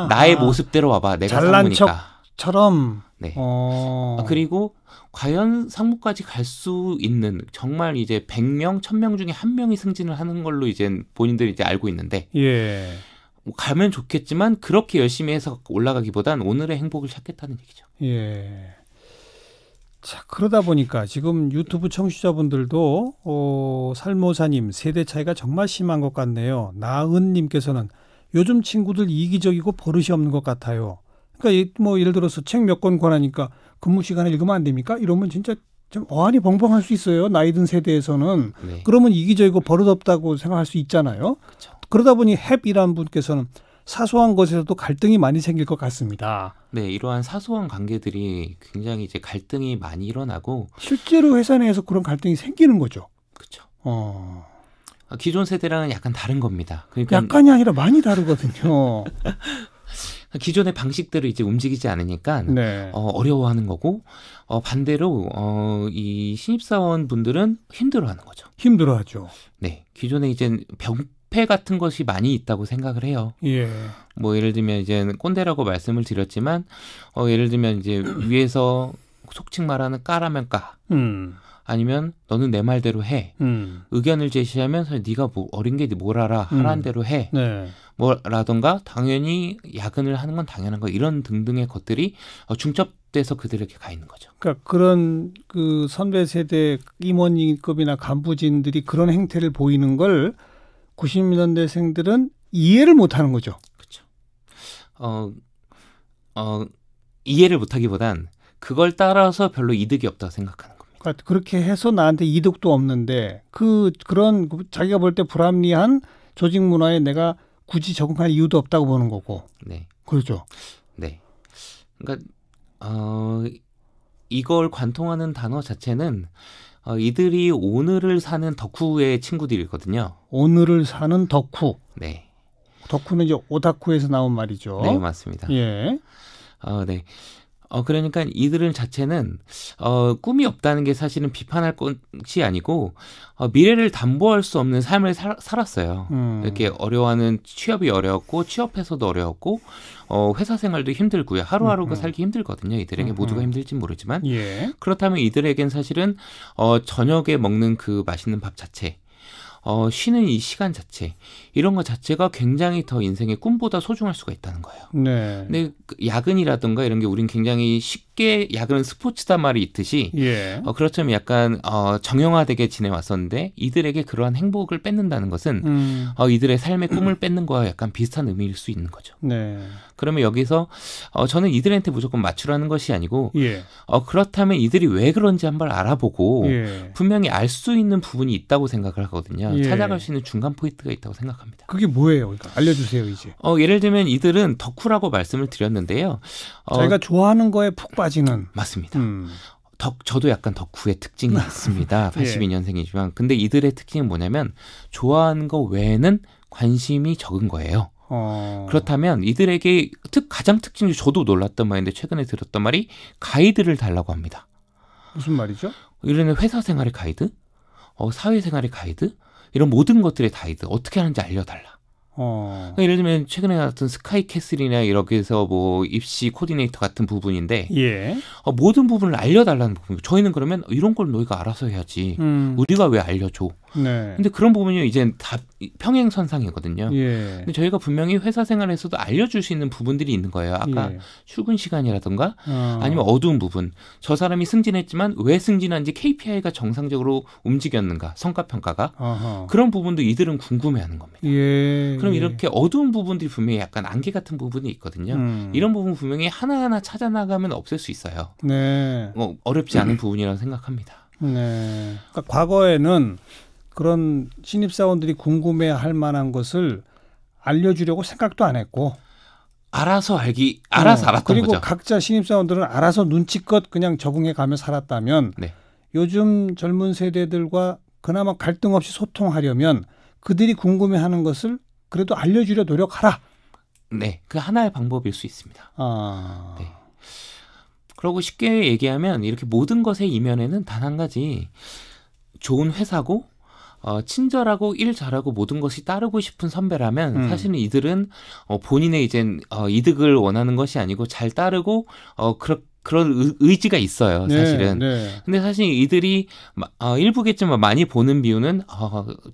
나의 모습대로 와봐. 내가
잘난
상무니까.
척처럼.
네. 그리고 과연 상무까지 갈 수 있는 정말 이제 100명, 1000명 중에 한 명이 승진을 하는 걸로 이제 본인들이 이제 알고 있는데.
예.
가면 좋겠지만 그렇게 열심히 해서 올라가기보단 오늘의 행복을 찾겠다는 얘기죠.
예. 자, 그러다 보니까 지금 유튜브 청취자분들도 살모사님 세대 차이가 정말 심한 것 같네요. 나은님께서는 요즘 친구들 이기적이고 버릇이 없는 것 같아요. 그러니까 뭐 예를 들어서 책 몇 권 권하니까 근무 시간에 읽으면 안 됩니까? 이러면 진짜 좀 어안이 벙벙할 수 있어요. 나이 든 세대에서는. 네. 그러면 이기적이고 버릇 없다고 생각할 수 있잖아요.
그쵸.
그러다 보니 햅이라는 분께서는 사소한 것에서도 갈등이 많이 생길 것 같습니다.
네, 이러한 사소한 관계들이 굉장히 이제 갈등이 많이 일어나고
실제로 회사 내에서 그런 갈등이 생기는 거죠.
그렇죠. 기존 세대랑은 약간 다른 겁니다. 그러니까
약간이 아니라 많이 다르거든요.
기존의 방식대로 이제 움직이지 않으니까 네. 어려워하는 거고 반대로 이 신입사원 분들은 힘들어하는 거죠.
힘들어하죠.
네, 기존에 이제 병폐 같은 것이 많이 있다고 생각을 해요.
예.
뭐 예를 들면 이제 꼰대라고 말씀을 드렸지만 예를 들면 이제 위에서 속칭 말하는 까라면 까. 아니면 너는 내 말대로 해. 의견을 제시하면서 네가 뭐 어린 게 뭘 알아. 하라는 대로 해.
네.
뭐라던가 당연히 야근을 하는 건 당연한 거 이런 등등의 것들이 중첩돼서 그들에게 가 있는 거죠.
그러니까 그런 그 선배 세대 임원직급이나 간부진들이 그런 행태를 보이는 걸 90년대생들은 이해를 못하는 거죠.
그렇죠. 이해를 못하기보단 그걸 따라서 별로 이득이 없다고 생각하는 겁니다.
그러니까 그렇게 해서 나한테 이득도 없는데 그런 자기가 볼 때 불합리한 조직 문화에 내가 굳이 적응할 이유도 없다고 보는 거고.
네.
그렇죠.
네. 그러니까 이걸 관통하는 단어 자체는 이들이 오늘을 사는 덕후의 친구들이거든요.
오늘을 사는 덕후.
네.
덕후는 이제 오다쿠에서 나온 말이죠.
네, 맞습니다.
예.
네. 그러니까 이들은 자체는 꿈이 없다는 게 사실은 비판할 것이 아니고 미래를 담보할 수 없는 삶을 살았어요. 이렇게 어려워하는 취업이 어려웠고 취업해서도 어려웠고 회사 생활도 힘들고요. 하루하루가 살기 힘들거든요. 이들에게 모두가 힘들진 모르지만
예.
그렇다면 이들에겐 사실은 저녁에 먹는 그 맛있는 밥 자체 쉬는 이 시간 자체 이런 것 자체가 굉장히 더 인생의 꿈보다 소중할 수가 있다는 거예요.
네.
근데 야근이라든가 이런 게 우린 굉장히 쉽게 야근은 스포츠다 말이 있듯이 그렇다면 약간 정형화되게 지내왔었는데 이들에게 그러한 행복을 뺏는다는 것은 이들의 삶의 꿈을 뺏는 거와 약간 비슷한 의미일 수 있는 거죠.
네.
그러면 여기서 저는 이들한테 무조건 맞추라는 것이 아니고 그렇다면 이들이 왜 그런지 한번 알아보고 분명히 알 수 있는 부분이 있다고 생각을 하거든요. 찾아갈 수 있는 중간 포인트가 있다고 생각합니다.
그게 뭐예요? 그러니까 알려주세요 이제.
예를 들면 이들은 덕후라고 말씀을 드렸는데요.
자기가 좋아하는 거에 푹 빠지는.
맞습니다. 저도 약간 덕후의 특징이 있습니다. 82년생이지만. 근데 이들의 특징은 뭐냐면 좋아하는 거 외에는 관심이 적은 거예요. 그렇다면 이들에게 가장 특징이 저도 놀랐던 말인데 최근에 들었던 말이 가이드를 달라고 합니다.
무슨 말이죠?
이런 회사 생활의 가이드, 사회생활의 가이드, 이런 모든 것들의 가이드 어떻게 하는지 알려달라. 그러니까 예를 들면 최근에 나왔던 스카이캐슬이나 이렇게해서 뭐 입시 코디네이터 같은 부분인데 모든 부분을 알려달라는 부분이고 저희는 그러면 이런 걸 너희가 알아서 해야지. 우리가 왜 알려줘? 근데 그런 부분이 이제 다 평행선상이거든요. 근데 저희가 분명히 회사 생활에서도 알려줄 수 있는 부분들이 있는 거예요. 아까 출근 시간이라든가 아니면 어두운 부분. 저 사람이 승진했지만 왜 승진한지 KPI가 정상적으로 움직였는가, 성과평가가. 그런 부분도 이들은 궁금해하는 겁니다. 그럼 이렇게 어두운 부분들이 분명히 약간 안개 같은 부분이 있거든요. 이런 부분 분명히 하나하나 찾아나가면 없앨 수 있어요. 어렵지 않은 부분이라고 생각합니다.
그러니까 과거에는 그런 신입사원들이 궁금해할 만한 것을 알려주려고 생각도 안 했고
알아서 알았던
그리고
거죠.
각자 신입사원들은 알아서 눈치껏 그냥 적응해 가며 살았다면 요즘 젊은 세대들과 그나마 갈등 없이 소통하려면 그들이 궁금해하는 것을 그래도 알려주려 노력하라.
네, 그 하나의 방법일 수 있습니다. 네. 그러고 쉽게 얘기하면 이렇게 모든 것의 이면에는 단 한 가지 좋은 회사고 친절하고 일 잘하고 모든 것이 따르고 싶은 선배라면 사실은 이들은 본인의 이젠 이득을 원하는 것이 아니고 잘 따르고 그런 의지가 있어요, 사실은. 근데 사실 이들이 일부겠지만 많이 보는 비유는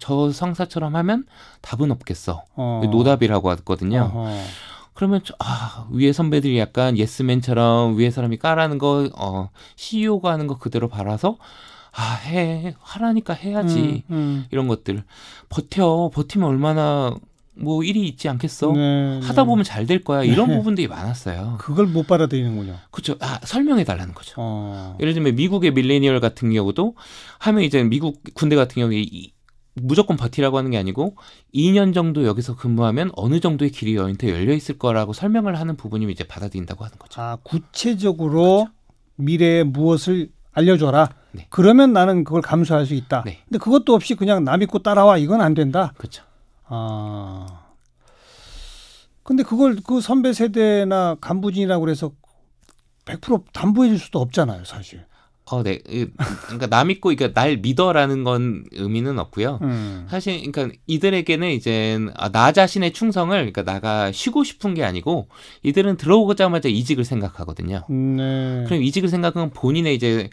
저 성사처럼 하면 답은 없겠어. 노답이라고 하거든요. 그러면 위에 선배들이 약간 예스맨처럼 위에 사람이 까라는 거 CEO가 하는 거 그대로 바라서 하라니까 해야지. 이런 것들. 버티면 얼마나 뭐 일이 있지 않겠어? 하다 보면 잘 될 거야. 이런 부분들이 많았어요.
그걸 못 받아들이는군요.
그렇죠. 설명해 달라는 거죠. 예를 들면 미국의 밀레니얼 같은 경우도 하면 이제 미국 군대 같은 경우에 무조건 버티라고 하는 게 아니고 2년 정도 여기서 근무하면 어느 정도의 길이 너한테 열려 있을 거라고 설명을 하는 부분이면 이제 받아들인다고 하는 거죠.
구체적으로 그렇죠. 미래에 무엇을 알려줘라. 그러면 나는 그걸 감수할 수 있다. 근데 그것도 없이 그냥 나 믿고 따라와 이건 안 된다.
그렇죠.
근데 그걸 그 선배 세대나 간부진이라고 그래서 100% 담보해 줄 수도 없잖아요, 사실.
네. 그러니까 나 믿고, 그러니까 날 믿어라는 건 의미는 없고요. 사실, 그러니까 이들에게는 이제 나 자신의 충성을, 그러니까 나가 쉬고 싶은 게 아니고, 이들은 들어오자마자 이직을 생각하거든요. 그럼 이직을 생각하면 본인의 이제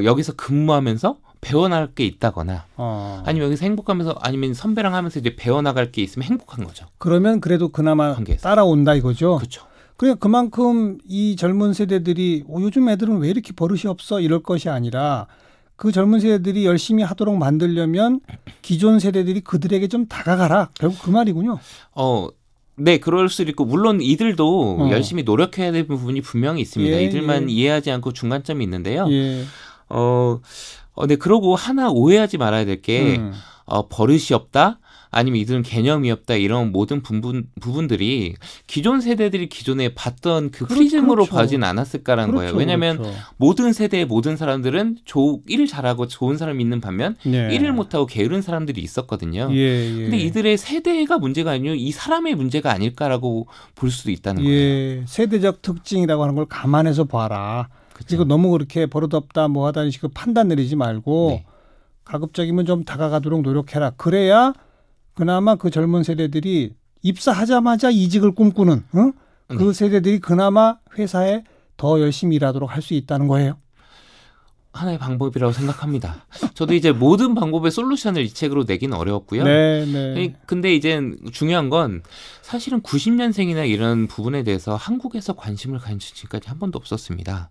여기서 근무하면서 배워나갈 게 있다거나, 아니면 여기서 행복하면서, 아니면 선배랑 하면서 이제 배워나갈 게 있으면 행복한 거죠.
그러면 그래도 그나마 관계에서. 따라온다 이거죠.
그렇죠.
그러니까 그만큼 이 젊은 세대들이 요즘 애들은 왜 이렇게 버릇이 없어 이럴 것이 아니라 그 젊은 세대들이 열심히 하도록 만들려면 기존 세대들이 그들에게 좀 다가가라. 결국 그 말이군요.
네, 그럴 수 있고 물론 이들도 열심히 노력해야 될 부분이 분명히 있습니다. 이들만 이해하지 않고 중간점이 있는데요. 네, 그러고 하나 오해하지 말아야 될 게 버릇이 없다. 아니면 이들은 개념이 없다 이런 모든 부분들이 기존 세대들이 기존에 봤던 그 프리즘으로 봐진 않았을까라는 거예요. 왜냐하면 모든 세대의 모든 사람들은 일을 잘하고 좋은 사람이 있는 반면 일을 못하고 게으른 사람들이 있었거든요. 근데 이들의 세대가 문제가 아니고 이 사람의 문제가 아닐까라고 볼 수도 있다는 거예요.
세대적 특징이라고 하는 걸 감안해서 봐라. 그리고 너무 그렇게 버릇없다 뭐 하다는 식으로 판단 내리지 말고 가급적이면 좀 다가가도록 노력해라. 그래야 그나마 그 젊은 세대들이 입사하자마자 이직을 꿈꾸는 그 세대들이 그나마 회사에 더 열심히 일하도록 할 수 있다는 거예요.
하나의 방법이라고 생각합니다. 저도 이제 모든 방법의 솔루션을 이 책으로 내기는 어려웠고요. 근데 이제 중요한 건 사실은 90년생이나 이런 부분에 대해서 한국에서 관심을 가진 지금까지 한 번도 없었습니다.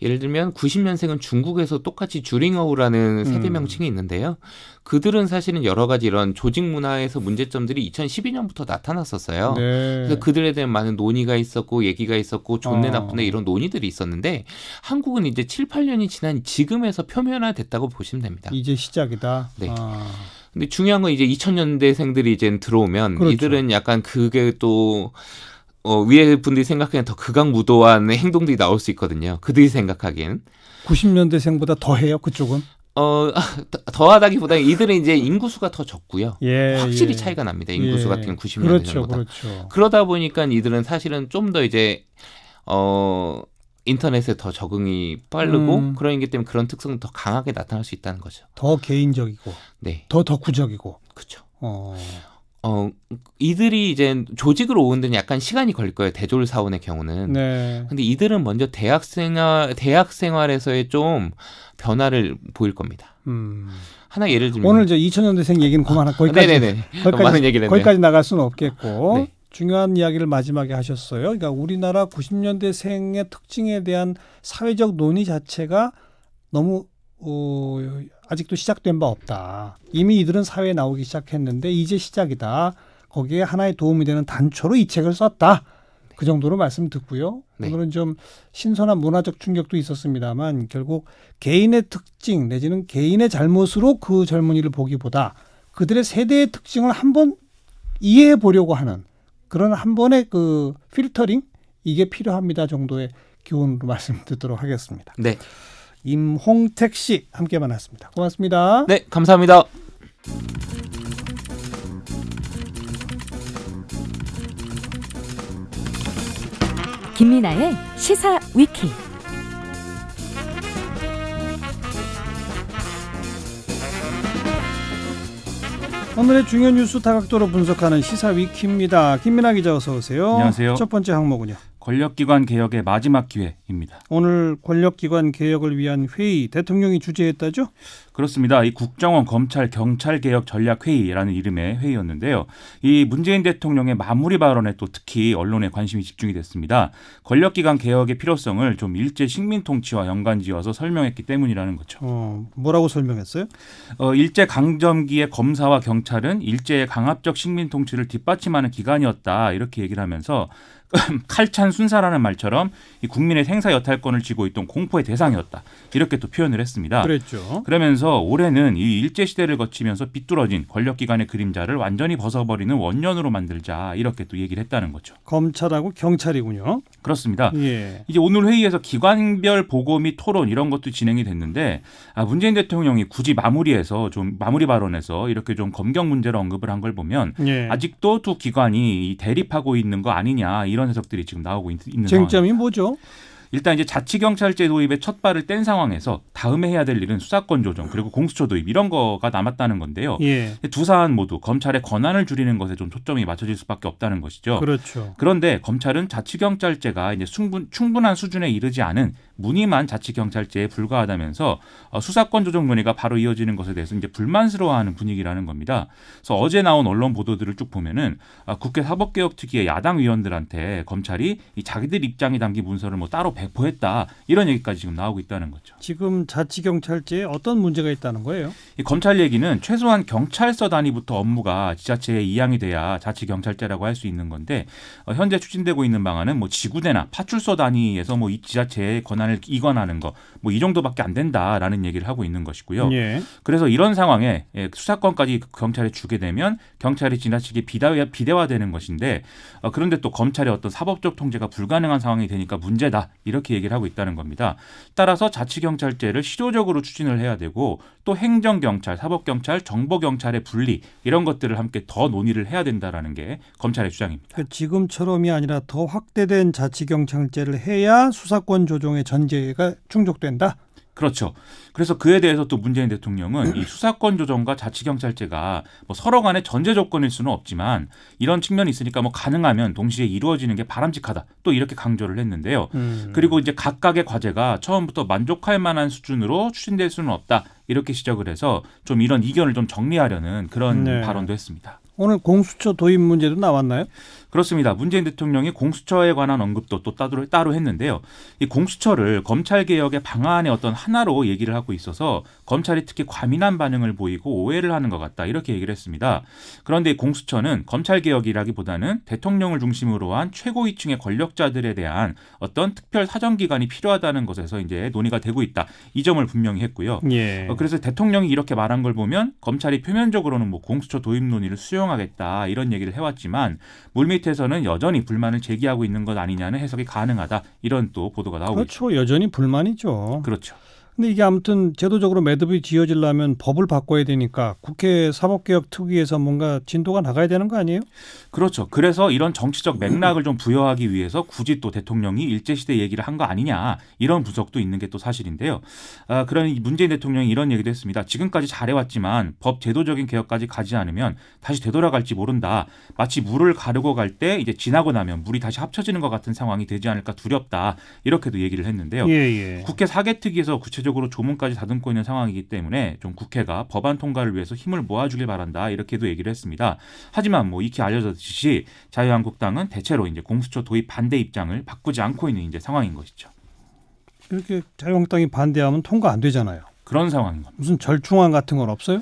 예를 들면 90년생은 중국에서 똑같이 주링어우라는 세대 명칭이 있는데요. 그들은 사실은 여러 가지 이런 조직 문화에서 문제점들이 2012년부터 나타났었어요. 네. 그래서 그들에 대한 많은 논의가 있었고 얘기가 있었고 좋네 나쁘네 이런 논의들이 있었는데 한국은 이제 7, 8년이 지난 지금에서 표면화됐다고 보시면 됩니다.
이제 시작이다.
네. 근데 중요한 건 이제 2000년대생들이 이제 들어오면 그렇죠. 이들은 약간 그게 또 위에 분들이 생각하기엔 더 극악무도한 행동들이 나올 수 있거든요. 그들이 생각하기엔
90년대생보다 더해요 그쪽은?
더하다기보다는 이들은 이제 인구수가 더 적고요. 확실히 차이가 납니다. 인구수 같은 90년대생보다.
그렇죠.
그러다 보니까 이들은 사실은 좀 더 이제 인터넷에 더 적응이 빠르고 그러기 때문에 그런 특성은 더 강하게 나타날 수 있다는 거죠.
더 개인적이고,
네,
더 덕후적이고.
그렇죠. 이들이 이제 조직으로 오는 데는 약간 시간이 걸릴 거예요. 대졸 사원의 경우는. 네. 근데 이들은 먼저 대학 생활에서의 좀 변화를 보일 겁니다. 하나 예를 들면
오늘 2000년대생 얘기는 그만하고 거기까지 나갈 수는 없겠고. 네. 중요한 이야기를 마지막에 하셨어요. 그러니까 우리나라 90년대생의 특징에 대한 사회적 논의 자체가 너무 아직도 시작된 바 없다. 이미 이들은 사회에 나오기 시작했는데 이제 시작이다. 거기에 하나의 도움이 되는 단초로 이 책을 썼다. 그 정도로 말씀 듣고요. 네. 오늘은 좀 신선한 문화적 충격도 있었습니다만 결국 개인의 특징 내지는 개인의 잘못으로 그 젊은이를 보기보다 그들의 세대의 특징을 한번 이해해 보려고 하는 그런 한 번의 그 필터링 이게 필요합니다 정도의 교훈으로 말씀 듣도록 하겠습니다.
네.
임홍택 씨 함께 만났습니다. 고맙습니다.
네, 감사합니다.
김민아의 시사 위키.
오늘의 중요한 뉴스 다각도로 분석하는 시사 위키입니다. 김민아 기자 어서 오세요.
안녕하세요.
첫 번째 항목은요.
권력기관 개혁의 마지막 기회입니다.
오늘 권력기관 개혁을 위한 회의 대통령이 주재했다죠?
그렇습니다. 이 국정원 검찰 경찰 개혁 전략 회의라는 이름의 회의였는데요. 이 문재인 대통령의 마무리 발언에 또 특히 언론의 관심이 집중이 됐습니다. 권력기관 개혁의 필요성을 좀 일제 식민 통치와 연관지어서 설명했기 때문이라는 거죠.
뭐라고 설명했어요?
일제 강점기의 검사와 경찰은 일제의 강압적 식민 통치를 뒷받침하는 기관이었다 이렇게 얘기를 하면서 칼찬 순사라는 말처럼 이 국민의 생사 여탈권을 쥐고 있던 공포의 대상이었다. 이렇게 또 표현을 했습니다.
그랬죠.
그러면서 올해는 이 일제시대를 거치면서 비뚤어진 권력기관의 그림자를 완전히 벗어버리는 원년으로 만들자. 이렇게 또 얘기를 했다는 거죠.
검찰하고 경찰이군요.
그렇습니다. 예. 이제 오늘 회의에서 기관별 보고 및 토론 이런 것도 진행이 됐는데 문재인 대통령이 굳이 마무리 발언에서 이렇게 좀 검경 문제를 언급을 한 걸 보면 예. 아직도 두 기관이 대립하고 있는 거 아니냐 이런 해석들이 지금 나오고 있는 상황입니다.
쟁점이 뭐죠?
일단 이제 자치경찰제 도입의 첫 발을 뗀 상황에서 다음에 해야 될 일은 수사권 조정 그리고 공수처 도입 이런 거가 남았다는 건데요. 예. 두 사안 모두 검찰의 권한을 줄이는 것에 좀 초점이 맞춰질 수밖에 없다는 것이죠.
그렇죠.
그런데 검찰은 자치경찰제가 이제 충분한 수준에 이르지 않은 무늬만 자치경찰제에 불과하다면서 수사권 조정 논의가 바로 이어지는 것에 대해서 이제 불만스러워하는 분위기라는 겁니다. 그래서 어제 나온 언론 보도들을 쭉 보면은 국회 사법개혁특위의 야당 의원들한테 검찰이 이 자기들 입장이 담긴 문서를 뭐 따로 배포했다 이런 얘기까지 지금 나오고 있다는 거죠.
지금 자치경찰제에 어떤 문제가 있다는 거예요?
이 검찰 얘기는 최소한 경찰서 단위부터 업무가 지자체에 이양이 돼야 자치경찰제라고 할 수 있는 건데 현재 추진되고 있는 방안은 뭐 지구대나 파출소 단위에서 뭐 이 지자체의 권한을 이관하는 거 뭐 이 정도밖에 안 된다라는 얘기를 하고 있는 것이고요. 예. 그래서 이런 상황에 수사권까지 경찰에 주게 되면 경찰이 지나치게 비대화되는 것인데 그런데 또 검찰의 어떤 사법적 통제가 불가능한 상황이 되니까 문제다. 이렇게 얘기를 하고 있다는 겁니다. 따라서 자치경찰제를 실효적으로 추진을 해야 되고 또 행정경찰, 사법경찰, 정보경찰의 분리 이런 것들을 함께 더 논의를 해야 된다라는 게 검찰의 주장입니다.
그러니까 지금처럼이 아니라 더 확대된 자치경찰제를 해야 수사권 조정의 전제가 충족된다?
그렇죠. 그래서 그에 대해서 또 문재인 대통령은 이 수사권 조정과 자치경찰제가 뭐 서로 간의 전제 조건일 수는 없지만 이런 측면이 있으니까 뭐 가능하면 동시에 이루어지는 게 바람직하다. 또 이렇게 강조를 했는데요. 그리고 이제 각각의 과제가 처음부터 만족할 만한 수준으로 추진될 수는 없다. 이렇게 지적을 해서 좀 이런 이견을 좀 정리하려는 그런 발언도 했습니다.
오늘 공수처 도입 문제도 나왔나요?
그렇습니다. 문재인 대통령이 공수처에 관한 언급도 또 따로 했는데요. 이 공수처를 검찰개혁의 방안의 어떤 하나로 얘기를 하고 있어서 검찰이 특히 과민한 반응을 보이고 오해를 하는 것 같다 이렇게 얘기를 했습니다. 그런데 이 공수처는 검찰개혁이라기보다는 대통령을 중심으로 한 최고위층의 권력자들에 대한 어떤 특별 사정기관이 필요하다는 것에서 이제 논의가 되고 있다. 이 점을 분명히 했고요.
예.
그래서 대통령이 이렇게 말한 걸 보면 검찰이 표면적으로는 뭐 공수처 도입 논의를 수용하겠다 이런 얘기를 해왔지만 물밑에서는 여전히 불만을 제기하고 있는 것 아니냐는 해석이 가능하다. 이런 또 보도가 나오고 있습니다.
그렇죠. 여전히 불만이죠.
그렇죠.
근데 이게 아무튼 제도적으로 매듭이 지어지려면 법을 바꿔야 되니까 국회 사법개혁특위에서 뭔가 진도가 나가야 되는 거 아니에요?
그렇죠. 그래서 이런 정치적 맥락을 좀 부여하기 위해서 굳이 또 대통령이 일제시대 얘기를 한 거 아니냐 이런 분석도 있는 게 또 사실인데요. 그러니 문재인 대통령이 이런 얘기도 했습니다. 지금까지 잘해왔지만 법 제도적인 개혁까지 가지 않으면 다시 되돌아갈지 모른다. 마치 물을 가르고 갈 때 이제 지나고 나면 물이 다시 합쳐지는 것 같은 상황이 되지 않을까 두렵다. 이렇게도 얘기를 했는데요.
예.
국회 사개특위에서 구체적으로 조문까지 다듬고 있는 상황이기 때문에 좀 국회가 법안 통과를 위해서 힘을 모아주길 바란다. 이렇게도 얘기를 했습니다. 하지만 뭐 익히 알려졌듯이 자유한국당은 대체로 이제 공수처 도입 반대 입장을 바꾸지 않고 있는 이제 상황인 것이죠.
이렇게 자유한국당이 반대하면 통과 안 되잖아요.
그런 상황인 겁니다.
무슨 절충안 같은 건 없어요?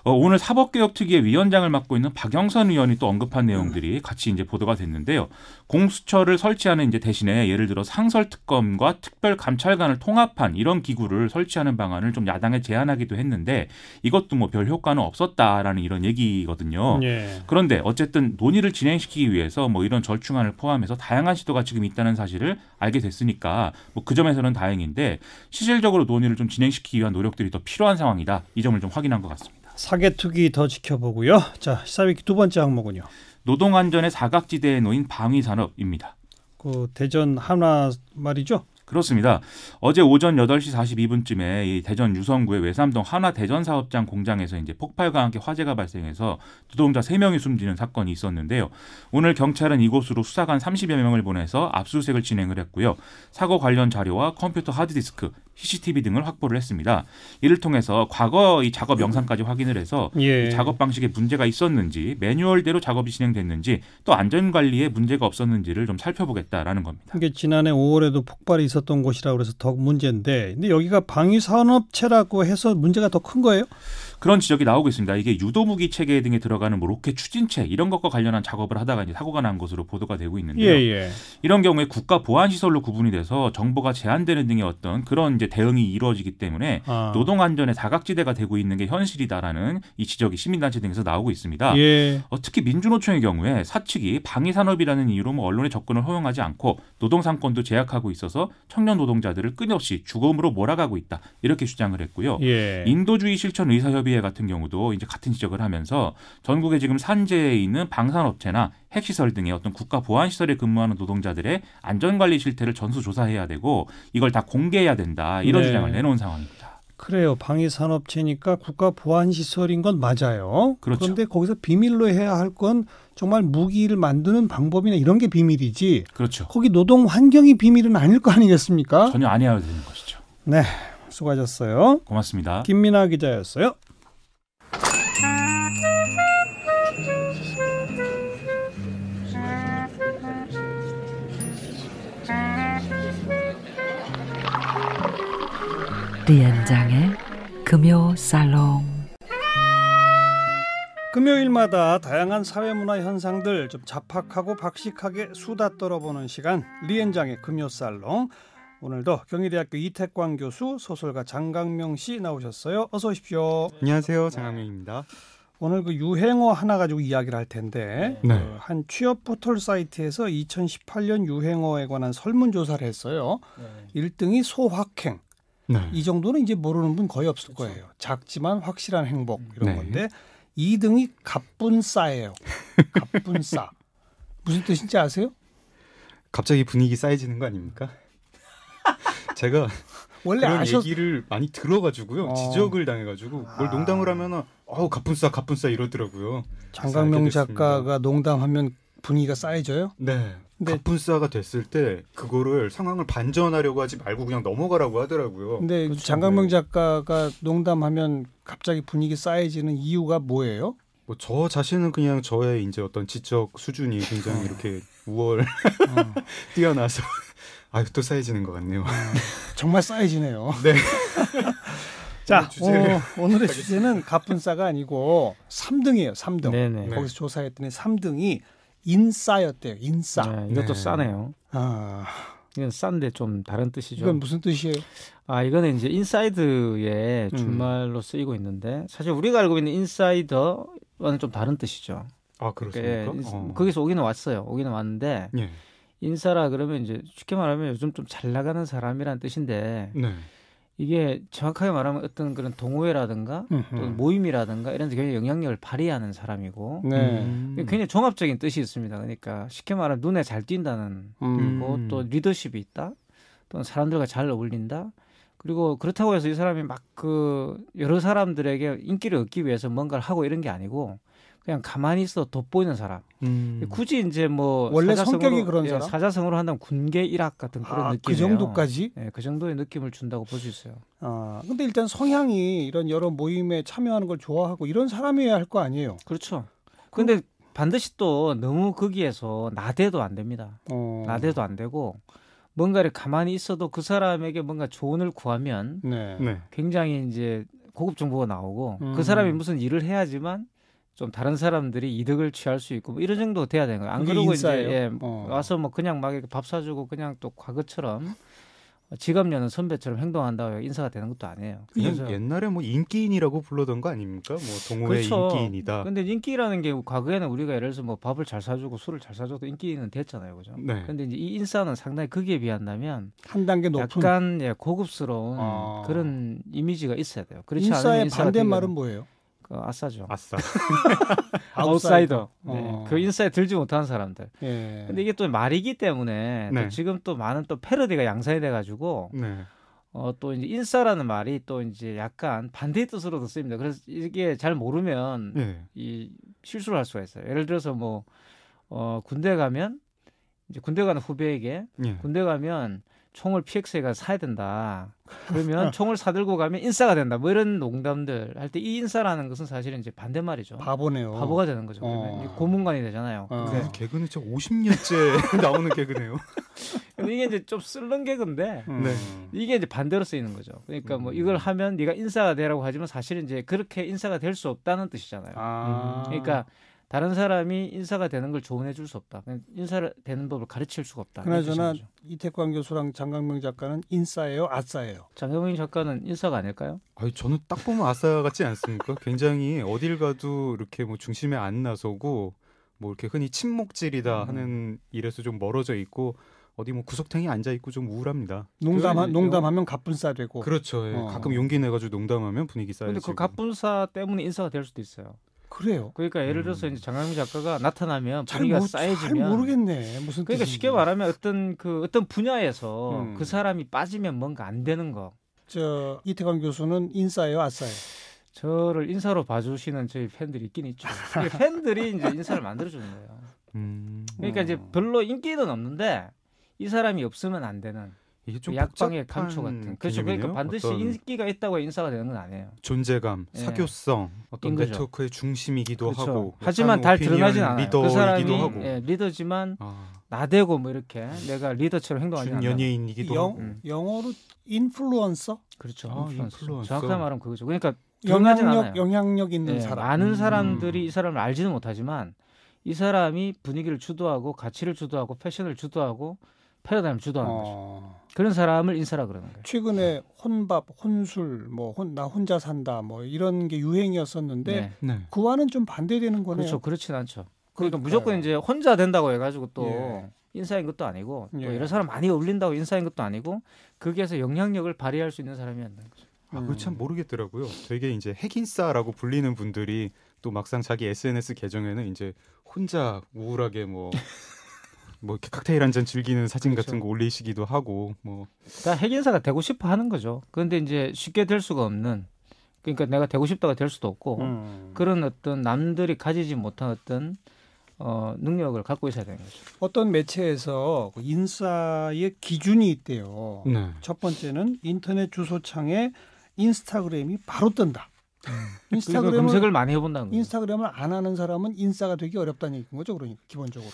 오늘 사법개혁특위의 위원장을 맡고 있는 박영선 의원이 또 언급한 내용들이 같이 이제 보도가 됐는데요. 공수처를 설치하는 이제 대신에 예를 들어 상설특검과 특별감찰관을 통합한 이런 기구를 설치하는 방안을 좀 야당에 제안하기도 했는데 이것도 뭐 별 효과는 없었다라는 이런 얘기거든요.
예.
그런데 어쨌든 논의를 진행시키기 위해서 뭐 이런 절충안을 포함해서 다양한 시도가 지금 있다는 사실을 알게 됐으니까 뭐 그 점에서는 다행인데 실질적으로 논의를 좀 진행시키기 위한 노력들이 더 필요한 상황이다. 이 점을 좀 확인한 것 같습니다.
사개특위 더 지켜보고요. 자, 시사위키 두 번째 항목은요.
노동안전의 사각지대에 놓인 방위산업입니다.
그 대전 한화 말이죠?
그렇습니다. 어제 오전 8시 42분쯤에 이 대전 유성구의 외삼동 한화 대전사업장 공장에서 이제 폭발과 함께 화재가 발생해서 노동자 3명이 숨지는 사건이 있었는데요. 오늘 경찰은 이곳으로 수사관 30여 명을 보내서 압수수색을 진행을 했고요. 사고 관련 자료와 컴퓨터 하드디스크, CCTV 등을 확보를 했습니다. 이를 통해서 과거 이 작업 영상까지 확인을 해서 이 작업 방식에 문제가 있었는지, 매뉴얼대로 작업이 진행됐는지, 또 안전관리에 문제가 없었는지를 좀 살펴보겠다라는 겁니다.
이게 지난해 5월에도 폭발이 있었던 곳이라고 해서 더 문제인데, 근데 여기가 방위산업체라고 해서 문제가 더 큰 거예요?
그런 지적이 나오고 있습니다. 이게 유도무기 체계 등에 들어가는 뭐 로켓 추진체 이런 것과 관련한 작업을 하다가 이제 사고가 난 것으로 보도가 되고 있는데요. 이런 경우에 국가 보안 시설로 구분이 돼서 정보가 제한되는 등의 어떤 그런 이제 대응이 이루어지기 때문에 노동 안전의 사각지대가 되고 있는 게 현실이다라는 이 지적이 시민단체 등에서 나오고 있습니다. 특히 민주노총의 경우에 사측이 방위산업이라는 이유로 뭐 언론의 접근을 허용하지 않고 노동상권도 제약하고 있어서 청년 노동자들을 끊임없이 죽음으로 몰아가고 있다 이렇게 주장을 했고요. 인도주의 실천 의사협의 같은 경우도 이제 같은 지적을 하면서 전국에 지금 산재에 있는 방산업체나 핵시설 등의 어떤 국가 보안시설에 근무하는 노동자들의 안전관리 실태를 전수조사해야 되고 이걸 다 공개해야 된다 이런 주장을 내놓은 상황입니다.
그래요. 방위산업체니까 국가 보안시설인 건 맞아요.
그렇죠.
그런데 거기서 비밀로 해야 할 건 정말 무기를 만드는 방법이나 이런 게 비밀이지.
그렇죠.
거기 노동 환경이 비밀은 아닐 거 아니겠습니까?
전혀 아니어야 되는 것이죠.
네, 수고하셨어요.
고맙습니다.
김민아 기자였어요.
리엔장의 금요 살롱.
금요일마다 다양한 사회문화 현상들 좀 잡학하고 박식하게 수다 떨어보는 시간 리엔장의 금요 살롱. 오늘도 경희대학교 이태광 교수, 소설가 장강명 씨 나오셨어요. 어서 오십시오.
안녕하세요. 장강명입니다.
오늘 그 유행어 하나 가지고 이야기를 할 텐데 한 취업 포털 사이트에서 2018년 유행어에 관한 설문조사를 했어요. 1등이 소확행. 이 정도는 이제 모르는 분 거의 없을 거예요. 작지만 확실한 행복 이런 건데 2등이 갑분싸예요. 갑분싸. 무슨 뜻인지 아세요?
갑자기 분위기 쌓여지는 거 아닙니까? 제가 원래 그런 얘기를 많이 들어가지고요. 지적을 당해가지고 뭘 농담을 하면은 갑분싸 이러더라고요.
장강명 작가가 농담하면 분위기가 쌓여져요?
네. 갑분싸가 됐을 때 그거를 상황을 반전하려고 하지 말고 그냥 넘어가라고 하더라고요.
근데 장강명 작가가 농담하면 갑자기 분위기 쌓여지는 이유가 뭐예요?
뭐 저 자신은 그냥 저의 이제 어떤 지적 수준이 굉장히 이렇게 우월 뛰어나서 또 쌓여지는 것 같네요.
정말 쌓여지네요.
네.
자, 오늘의 주제는 갑분싸가 아니고 3등이에요. 3등. 네네. 거기서 조사했더니 3등이 인싸였대요. 인싸.
네, 이것도 싸네요. 이건 싼데 좀 다른 뜻이죠.
이건 무슨 뜻이에요?
이거는 이제 인사이드의 준말로 쓰이고 있는데 사실 우리가 알고 있는 인사이더와는 좀 다른 뜻이죠.
그렇습니까?
거기서 오기는 왔어요. 오기는 왔는데
예.
인싸라 그러면 이제 쉽게 말하면 요즘 좀 잘 나가는 사람이란 뜻인데
네.
이게 정확하게 말하면 어떤 그런 동호회라든가 또는 모임이라든가 이런 데 굉장히 영향력을 발휘하는 사람이고 굉장히 종합적인 뜻이 있습니다. 그러니까 쉽게 말하면 눈에 잘 띈다는 그리고 또 리더십이 있다. 또는 사람들과 잘 어울린다. 그리고 그렇다고 해서 이 사람이 막 여러 사람들에게 인기를 얻기 위해서 뭔가를 하고 이런 게 아니고 그냥 가만히 있어 돋보이는 사람. 굳이 이제 뭐
원래 성격이 그런 사람?
사자성어로 한다면 군계 일학 같은 그런 느낌이에요.
그 정도까지?
네, 그 정도의 느낌을 준다고 볼 수 있어요.
근데 일단 성향이 이런 여러 모임에 참여하는 걸 좋아하고 이런 사람이어야 할 거 아니에요?
그렇죠. 근데 반드시 또 너무 거기에서 나대도 안 됩니다. 나대도 안 되고 뭔가를 가만히 있어도 그 사람에게 뭔가 조언을 구하면 굉장히 이제 고급 정보가 나오고 그 사람이 무슨 일을 해야지만 좀 다른 사람들이 이득을 취할 수 있고 뭐 이런 정도 돼야 되는 거예요. 안 그러고 이제 와서 뭐 그냥 막 이렇게 밥 사주고 그냥 또 과거처럼 지갑 여는 선배처럼 행동한다고 인사가 되는 것도 아니에요.
그래서 옛날에 뭐 인기인이라고 불러던 거 아닙니까? 뭐 동호회 인기인이다.
근데 인기라는 게 과거에는 우리가 예를 들어서 뭐 밥을 잘 사주고 술을 잘 사줘도 인기인은 됐잖아요, 그죠? 근데 이제 이 인싸는 상당히 거기에 비한다면
한 단계 높은
약간 고급스러운 그런 이미지가 있어야 돼요. 그렇지
인싸의
않으면
반대말은 뭐예요?
아싸죠.
아싸.
아웃사이더. 그 인싸에 들지 못하는 사람들. 근데 이게 또 말이기 때문에 또 지금 또 많은 또 패러디가 양산이 돼가지고 또 이제 인싸라는 말이 또 이제 약간 반대의 뜻으로도 쓰입니다. 그래서 이게 잘 모르면 이 실수를 할 수가 있어요. 예를 들어서 뭐 군대 가면 이제 군대 가는 후배에게 군대 가면 총을 PX에 가서 사야 된다. 그러면 총을 사들고 가면 인싸가 된다. 뭐 이런 농담들 할 때 이 인싸라는 것은 사실은 이제 반대말이죠.
바보네요.
바보가 되는 거죠. 그러면 고문관이 되잖아요.
그 개그는 진짜 50년째 나오는 개그네요.
근데 이게 이제 좀 쓸른 개그인데 이게 이제 반대로 쓰이는 거죠. 그러니까 뭐 이걸 하면 네가 인싸가 되라고 하지만 사실은 이제 그렇게 인싸가 될 수 없다는 뜻이잖아요. 그러니까 다른 사람이 인싸가 되는 걸 조언해 줄 수 없다. 인싸가 되는 법을 가르칠 수가 없다.
그나저나 이태광 교수랑 장강명 작가는 인싸예요? 아싸예요?
장강명 작가는 인싸가 아닐까요?
저는 딱 보면 아싸 같지 않습니까? 굉장히 어딜 가도 이렇게 뭐 중심에 안 나서고 뭐 이렇게 흔히 친목질이다 하는 일에서 좀 멀어져 있고 어디 뭐 구석탱이 앉아 있고 좀 우울합니다.
농담하면 갑분싸 되고.
그렇죠. 가끔 용기 내가지고 농담하면 분위기 쌓여지고.
근데 그 갑분싸 때문에 인싸가 될 수도 있어요.
그래요.
그러니까 예를 들어서 이제 장강민 작가가 나타나면 분위기가 쌓여지면
잘 모르겠네. 무슨
그러니까 쉽게 말하면 어떤 분야에서 그 사람이 빠지면 뭔가 안 되는 거.
이태광 교수는 인싸예요, 아싸예요?
저를 인싸로 봐주시는 저희 팬들이 있긴 있죠. 팬들이 이제 인싸를 만들어주는 거예요. 그러니까 이제 별로 인기는 없는데 이 사람이 없으면 안 되는.
이게 좀
약방의 감초 같은. 그렇죠. 그러니까 반드시 인기가 있다고 인싸가 되는 건 아니에요.
존재감, 사교성, 어떤 네트워크의 중심이기도 하고.
하지만 잘 드러나진 않아요.
리더이기도
그 사람이
하고.
리더지만 나대고 뭐 이렇게 내가 리더처럼 행동하지 않아요.
연예인이기도 하고.
영어로 인플루언서?
그렇죠. 인플루언서. 정확하게 말하면 그거죠. 그러니까
영향력 있는 사람.
많은 사람들이 이 사람을 알지는 못하지만 이 사람이 분위기를 주도하고 가치를 주도하고 패션을 주도하고 패러다임을 주도하는 거죠. 그런 사람을 인싸라 그러는 거예요.
최근에 혼밥, 혼술, 나 혼자 산다, 이런 게 유행이었었는데 그와는 좀 반대되는 거네요.
그렇죠, 그렇진 않죠. 그러니까 무조건 이제 혼자 된다고 해가지고 또 인싸인 것도 아니고 또 이런 사람 많이 어울린다고 인싸인 것도 아니고 거기에서 영향력을 발휘할 수 있는 사람이 안 되는 거죠.
그거 참 모르겠더라고요. 되게 이제 핵인싸라고 불리는 분들이 또 막상 자기 SNS 계정에는 이제 혼자 우울하게 뭐 이렇게 칵테일 한 잔 즐기는 사진 같은 거 올리시기도 하고
다 핵인싸가 되고 싶어 하는 거죠. 그런데 이제 쉽게 될 수가 없는. 그러니까 내가 되고 싶다가 될 수도 없고 그런 어떤 남들이 가지지 못한 어떤 능력을 갖고 있어야 되는 거죠.
어떤 매체에서 인싸의 기준이 있대요. 첫 번째는 인터넷 주소창에 인스타그램이 바로 뜬다.
인스타그램을 검색을 많이 해본다는 거예요.
인스타그램을 안 하는 사람은 인싸가 되기 어렵다는 얘기인 거죠, 그러니까 기본적으로.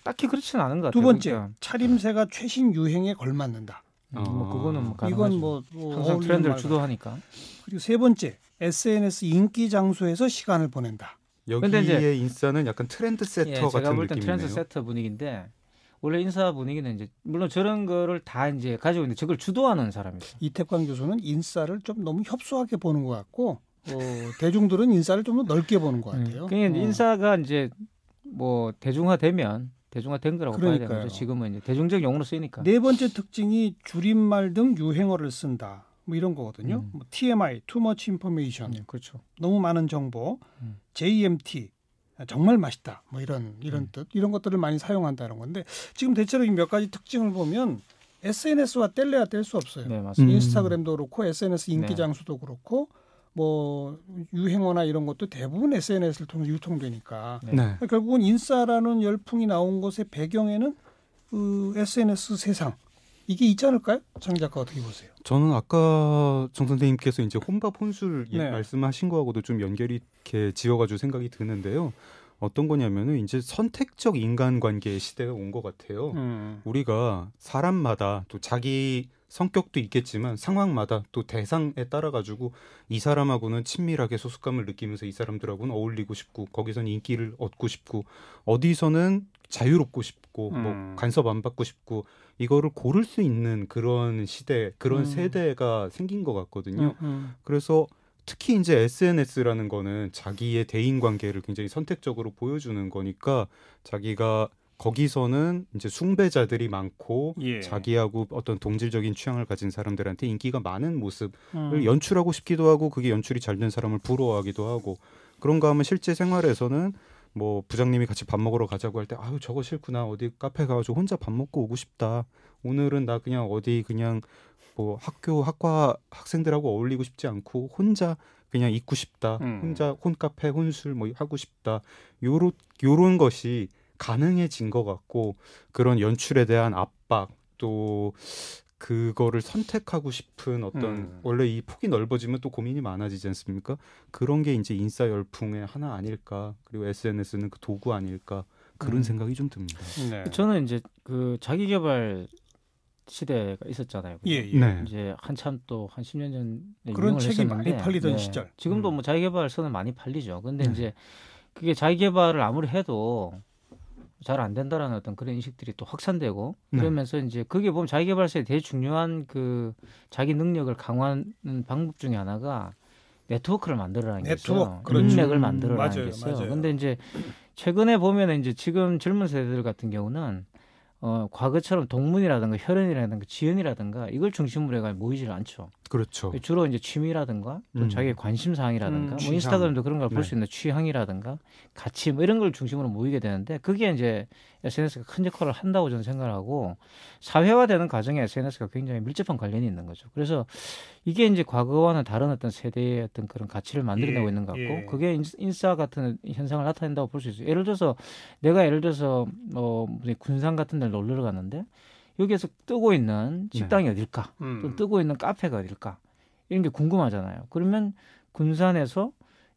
딱히 그렇지는 않은 것 같아요.
두 번째, 그러니까. 차림새가 최신 유행에 걸맞는다.
뭐 그거는 뭐 가능하죠.
이건 뭐
항상 트렌드를 주도하니까.
그리고 세 번째, SNS 인기 장소에서 시간을 보낸다.
여기에 인싸는 약간 트렌드 세터 같은 느낌이네요.
제가 볼 땐 트렌드 세터 분위기인데 원래 인싸 분위기는 이제 물론 저런 거를 다 이제 가지고 있는데 저걸 주도하는 사람이죠.
이태광 교수는 인싸를 좀 너무 협소하게 보는 것 같고 대중들은 인싸를 좀 더 넓게 보는 것 같아요.
그러니까 인싸가 이제 뭐 대중화된 거라고 봐야 되는 거죠. 지금은 이제 대중적 용어로 쓰이니까.
네 번째 특징이 줄임말 등 유행어를 쓴다. 뭐 이런 거거든요. 뭐 TMI, too much information.
그렇죠.
너무 많은 정보. JMT, 정말 맛있다. 뭐 이런 뜻, 이런 것들을 많이 사용한다는 건데 지금 대체로 이 몇 가지 특징을 보면 SNS와 뗄래야 뗄 수 없어요.
네, 맞습니다.
인스타그램도 그렇고 SNS 인기 장소도 그렇고 뭐 유행어나 이런 것도 대부분 SNS를 통해서 유통되니까 결국은 인싸라는 열풍이 나온 것의 배경에는 SNS 세상 이게 있지 않을까요? 장 작가 어떻게 보세요?
저는 아까 정 선생님께서 이제 혼밥 혼술 말씀하신 거하고도 좀 연결이 이렇게 지어가지고 생각이 드는데요. 어떤 거냐면은 이제 선택적 인간관계의 시대가 온 것 같아요. 우리가 사람마다 또 자기 성격도 있겠지만 상황마다 또 대상에 따라 가지고 이 사람하고는 친밀하게 소속감을 느끼면서 이 사람들하고는 어울리고 싶고 거기서는 인기를 얻고 싶고 어디서는 자유롭고 싶고 뭐 간섭 안 받고 싶고 이거를 고를 수 있는 그런 시대, 그런 세대가 생긴 것 같거든요. 그래서 특히 이제 SNS라는 거는 자기의 대인 관계를 굉장히 선택적으로 보여주는 거니까 자기가 거기서는 이제 숭배자들이 많고 자기하고 어떤 동질적인 취향을 가진 사람들한테 인기가 많은 모습을 연출하고 싶기도 하고 그게 연출이 잘 된 사람을 부러워하기도 하고 그런가 하면 실제 생활에서는 뭐 부장님이 같이 밥 먹으러 가자고 할 때 아유 저거 싫구나 어디 카페 가가지고 혼자 밥 먹고 오고 싶다 오늘은 나 그냥 어디 그냥 뭐 학과 학생들하고 어울리고 싶지 않고 혼자 그냥 있고 싶다 혼자 홈카페 혼술 뭐 하고 싶다 요런 것이 가능해진 것 같고 그런 연출에 대한 압박 또 그거를 선택하고 싶은 어떤 원래 이 폭이 넓어지면 또 고민이 많아지지 않습니까? 그런 게 이제 인싸 열풍의 하나 아닐까 그리고 SNS는 그 도구 아닐까 그런 생각이 좀 듭니다.
네. 저는 이제 그 자기개발 시대가 있었잖아요.
네.
이제 한참 또 한 10년 전에
그런 책이 많이 팔리던 시절.
지금도 뭐 자기개발서는 많이 팔리죠. 근데 이제 그게 자기개발을 아무리 해도 잘 안 된다라는 어떤 그런 인식들이 또 확산되고 그러면서 이제 그게 보면 자기개발서의 되게 중요한 그 자기 능력을 강화하는 방법 중에 하나가 네트워크를 만들어라는 게 있어요. 인맥을 만들어라는 게 있어요. 근데 이제 최근에 보면 이제 지금 젊은 세대들 같은 경우는 과거처럼 동문이라든가 혈연이라든가 지연이라든가 이걸 중심으로 해가 모이질 않죠.
그렇죠.
주로 이제 취미라든가 또 자기의 관심사항이라든가 뭐 인스타그램도 그런 걸 볼 수 있는 취향이라든가 가치 뭐 이런 걸 중심으로 모이게 되는데 그게 이제 SNS가 큰 역할을 한다고 저는 생각을 하고 사회화되는 과정에 SNS가 굉장히 밀접한 관련이 있는 거죠. 그래서 이게 이제 과거와는 다른 어떤 세대의 어떤 그런 가치를 만들어내고 있는 것 같고 그게 인싸 같은 현상을 나타낸다고 볼 수 있어요. 예를 들어서 군산 같은 데 놀러 갔는데 여기에서 뜨고 있는 식당이 어딜까? 또 뜨고 있는 카페가 어딜까? 이런 게 궁금하잖아요. 그러면 군산에서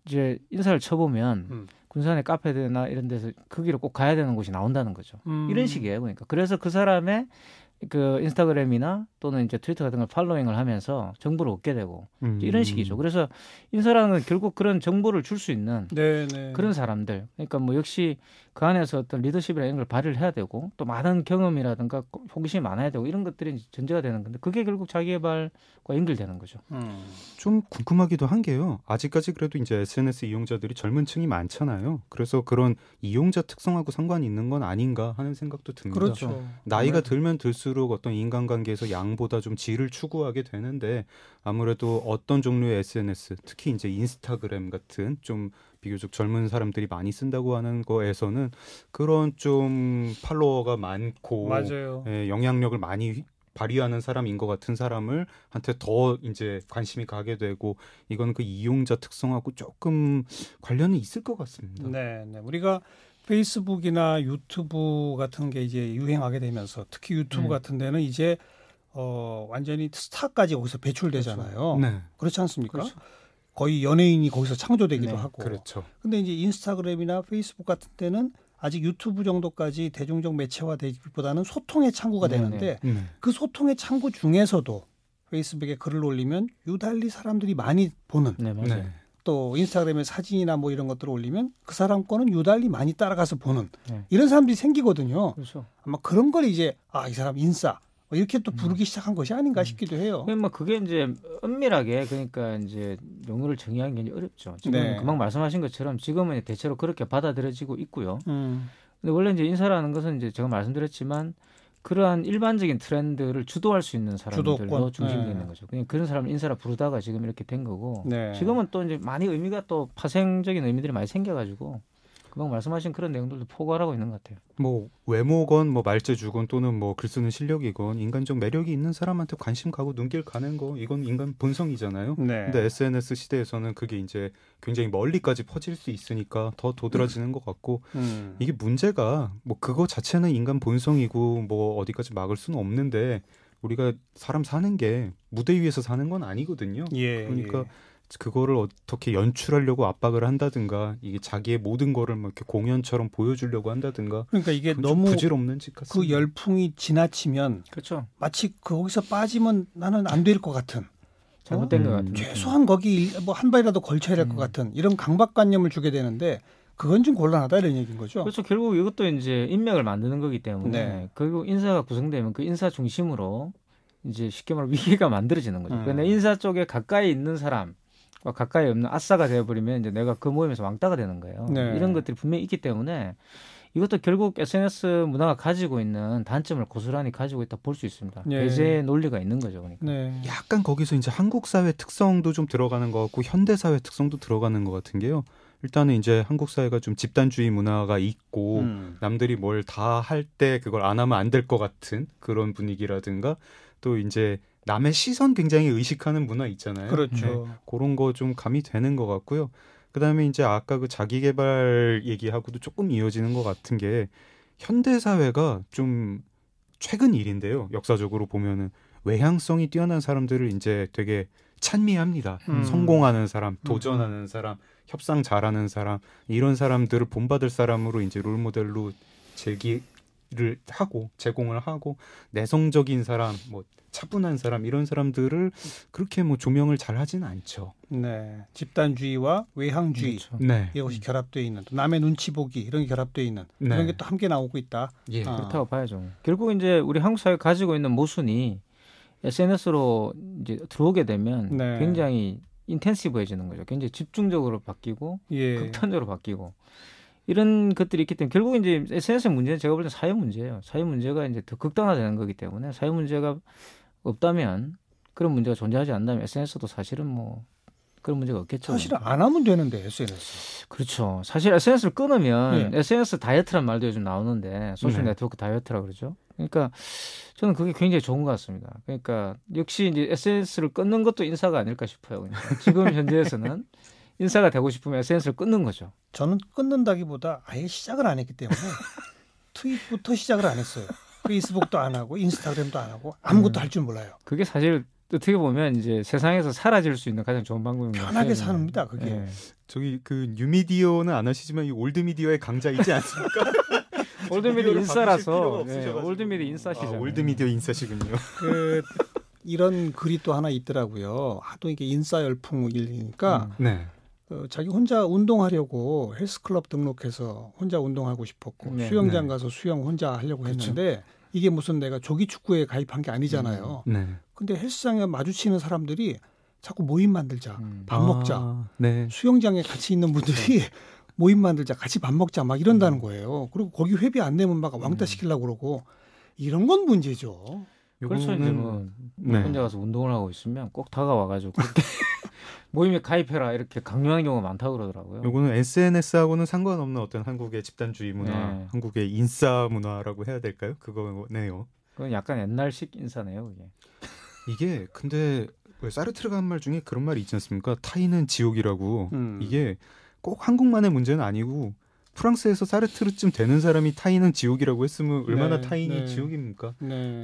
이제 인사를 쳐보면 군산의 카페나 이런 데서 거기로 꼭 가야 되는 곳이 나온다는 거죠. 이런 식이에요. 그러니까 그래서 그 사람의 그 인스타그램이나 또는 이제 트위터 같은 걸 팔로잉을 하면서 정보를 얻게 되고 이런 식이죠. 그래서 인사라는 건 결국 그런 정보를 줄 수 있는 그런 사람들. 그러니까 뭐 역시 그 안에서 어떤 리더십이나 이런 걸 발휘를 해야 되고 또 많은 경험이라든가 호기심이 많아야 되고 이런 것들이 전제가 되는 건데 그게 결국 자기개발과 연결되는 거죠.
좀 궁금하기도 한 게요. 아직까지 그래도 이제 SNS 이용자들이 젊은 층이 많잖아요. 그래서 그런 이용자 특성하고 상관이 있는 건 아닌가 하는 생각도 듭니다.
그렇죠.
나이가 들면 들수록 어떤 인간관계에서 양보다 좀 질을 추구하게 되는데 아무래도 어떤 종류의 SNS, 특히 이제 인스타그램 같은 좀 비교적 젊은 사람들이 많이 쓴다고 하는 거에서는 그런 좀 팔로워가 많고 영향력을 많이 발휘하는 사람인 것 같은 사람을 한테 더 이제 관심이 가게 되고 이건 그 이용자 특성하고 조금 관련이 있을 것 같습니다.
네. 우리가 페이스북이나 유튜브 같은 게 이제 유행하게 되면서 특히 유튜브 같은 데는 이제 완전히 스타까지 거기서 배출되잖아요.
그렇죠.
그렇지 않습니까?
그렇죠.
거의 연예인이 거기서 창조되기도
네.
하고.
그렇죠.
근데 이제 인스타그램이나 페이스북 같은 데는 아직 유튜브 정도까지 대중적 매체화 되기보다는 소통의 창구가 되는데 그 소통의 창구 중에서도 페이스북에 글을 올리면 유달리 사람들이 많이 보는 또 인스타그램에 사진이나 뭐 이런 것들을 올리면 그 사람 거는 유달리 많이 따라가서 보는 이런 사람들이 생기거든요.
그렇죠.
아마 그런 걸 이제 이 사람 인싸 이렇게 또 부르기 시작한 것이 아닌가 싶기도 해요.
뭐 그게 이제 은밀하게 그러니까 이제 용어를 정의하기 굉장히 어렵죠. 지금 금방 말씀하신 것처럼 지금은 대체로 그렇게 받아들여지고 있고요. 근데 원래 이제 인사라는 것은 이제 제가 말씀드렸지만 그러한 일반적인 트렌드를 주도할 수 있는 사람들로 중심되어 있는 거죠. 그냥 그런 사람을 인사라 부르다가 지금 이렇게 된 거고 지금은 또 이제 많이 의미가 또 파생적인 의미들이 많이 생겨가지고 금방 말씀하신 그런 내용들도 포괄하고 있는 것 같아요.
뭐 외모건 뭐 말재주건 또는 뭐 글 쓰는 실력이건 인간적 매력이 있는 사람한테 관심 가고 눈길 가는 거 이건 인간 본성이잖아요. 근데 SNS 시대에서는 그게 이제 굉장히 멀리까지 퍼질 수 있으니까 더 도드라지는 것 같고 이게 문제가 뭐 그거 자체는 인간 본성이고 뭐 어디까지 막을 수는 없는데 우리가 사람 사는 게 무대 위에서 사는 건 아니거든요. 그러니까 그거를 어떻게 연출하려고 압박을 한다든가 이게 자기의 모든 거를 막 이렇게 공연처럼 보여주려고 한다든가
그러니까 이게 너무
부질없는 짓 같습니다.
그 열풍이 지나치면
그렇죠.
마치 거기서 빠지면 나는 안 될 것 같은
잘못된 것 같은
최소한 거기 뭐 한 발이라도 걸쳐야 될 것 같은 이런 강박관념을 주게 되는데 그건 좀 곤란하다 이런 얘기인 거죠.
그렇죠. 결국 이것도 이제 인맥을 만드는 거기 때문에 결국 인사가 구성되면 그 인사 중심으로 이제 쉽게 말하면 위기가 만들어지는 거죠. 그런데 인사 쪽에 가까이 있는 사람 가까이 없는 아싸가 되어버리면 이제 내가 그 모임에서 왕따가 되는 거예요. 이런 것들이 분명히 있기 때문에 이것도 결국 SNS 문화가 가지고 있는 단점을 고스란히 가지고 있다 볼 수 있습니다. 배제의 논리가 있는 거죠. 그러니까.
약간 거기서 이제 한국 사회 특성도 좀 들어가는 것 같고 현대 사회 특성도 들어가는 것 같은 게요. 일단은 이제 한국 사회가 좀 집단주의 문화가 있고 남들이 뭘 다 할 때 그걸 안 하면 안 될 것 같은 그런 분위기라든가 또 이제 남의 시선 굉장히 의식하는 문화 있잖아요.
그렇죠.
그런 거 좀 가미되는 것 같고요. 그다음에 이제 아까 그 자기개발 얘기하고도 조금 이어지는 것 같은 게 현대 사회가 좀 최근 일인데요. 역사적으로 보면은 외향성이 뛰어난 사람들을 이제 되게 찬미합니다. 성공하는 사람, 도전하는 사람, 협상 잘하는 사람 이런 사람들을 본받을 사람으로 이제 롤모델로 제기를 하고 제공을 하고 내성적인 사람, 뭐 차분한 사람 이런 사람들을 그렇게 뭐 조명을 잘 하지는 않죠.
집단주의와 외향주의 이것이 결합되어 있는 또 남의 눈치 보기 이런 게 결합되어 있는 이런 게 또 함께 나오고 있다.
그렇다고 봐야죠. 결국 이제 우리 한국 사회 가지고 있는 모순이 SNS로 이제 들어오게 되면 굉장히 인텐시브해지는 거죠. 굉장히 집중적으로 바뀌고 극단적으로 바뀌고 이런 것들이 있기 때문에 결국 이제 SNS 문제는 제가 볼 때 사회 문제예요. 사회 문제가 이제 더 극단화되는 거기 때문에 사회 문제가 없다면 그런 문제가 존재하지 않는다면 SNS도 사실은 뭐 그런 문제가 없겠죠.
사실은 안 하면 되는데 SNS.
그렇죠. 사실 SNS를 끊으면 SNS 다이어트란 말도 요즘 나오는데 소셜 네트워크 다이어트라 그러죠. 그러니까 저는 그게 굉장히 좋은 것 같습니다. 그러니까 역시 이제 SNS를 끊는 것도 인사가 아닐까 싶어요. 그러니까 지금 현재에서는 인사가 되고 싶으면 SNS를 끊는 거죠.
저는 끊는다기보다 아예 시작을 안 했기 때문에 트윗부터 시작을 안 했어요. 페이스북도 안 하고 인스타그램도 안 하고 아무것도 할 줄 몰라요.
그게 사실 어떻게 보면 이제 세상에서 사라질 수 있는 가장 좋은 방법입니다.
편하게 삽니다. 그게.
저기 그 뉴미디어는 안 하시지만 이 올드미디어의 강자이지 않습니까?
올드미디어 인싸라서 올드미디어 인싸시잖아요.
올드미디어 인싸시군요.
이런 글이 또 하나 있더라고요. 하도 이게 인싸 열풍이니까 자기 혼자 운동하려고 헬스클럽 등록해서 혼자 운동하고 싶었고 수영장 가서 수영 혼자 하려고 했는데 이게 무슨 내가 조기축구에 가입한 게 아니잖아요. 근데 헬스장에 마주치는 사람들이 자꾸 모임 만들자, 밥 먹자. 수영장에 같이 있는 분들이 모임 만들자, 같이 밥 먹자 막 이런다는 거예요. 그리고 거기 회비 안 내면 막 왕따 시키려고 그러고 이런 건 문제죠.
그렇죠. 이제 뭐 혼자 가서 운동을 하고 있으면 꼭 다가와가지고 그렇게 모임에 가입해라 이렇게 강요하는 경우가 많다고 그러더라고요.
요거는 SNS하고는 상관없는 어떤 한국의 집단주의 문화, 한국의 인싸 문화라고 해야 될까요? 그거네요.
그건 약간 옛날식 인싸네요, 그게.
이게 근데 왜 사르트르가 한 말 중에 그런 말이 있지 않습니까? 타인은 지옥이라고. 이게 꼭 한국만의 문제는 아니고 프랑스에서 사르트르쯤 되는 사람이 타인은 지옥이라고 했으면 얼마나 타인이 지옥입니까?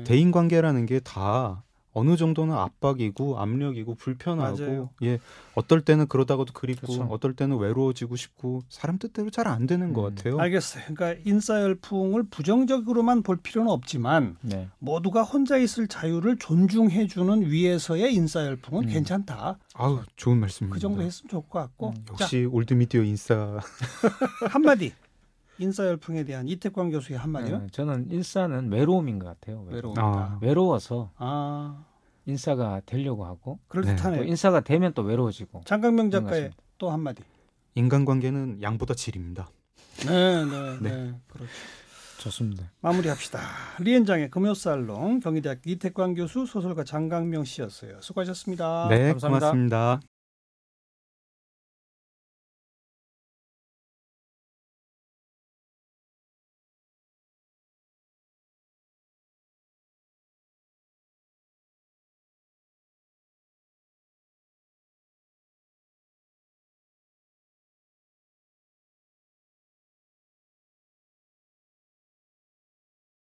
대인관계라는 게 다 어느 정도는 압박이고 압력이고 불편하고 맞아요. 예, 어떨 때는 그러다가도 그립고 그렇죠. 어떨 때는 외로워지고 싶고 사람 뜻대로 잘 안 되는 것 같아요.
알겠어요. 그러니까 인싸 열풍을 부정적으로만 볼 필요는 없지만 네. 모두가 혼자 있을 자유를 존중해주는 위에서의 인싸 열풍은 괜찮다.
아우 좋은 말씀입니다.
그 정도 했으면 좋을 것 같고
역시 자, 올드미디어 인싸
한마디. 인싸 열풍에 대한 이태광 교수의 한마디요? 네,
저는 인싸는 외로움인 것 같아요. 외로워서 인싸가 되려고 하고
그럴듯하네요.
또 인싸가 되면 또 외로워지고.
장강명 작가의 또 한마디.
인간관계는 양보다 질입니다.
네. 그렇죠.
좋습니다.
마무리합시다. 리엔장의 금요살롱 경희대학교 이태광 교수 소설가 장강명 씨였어요. 수고하셨습니다.
네, 감사합니다. 고맙습니다.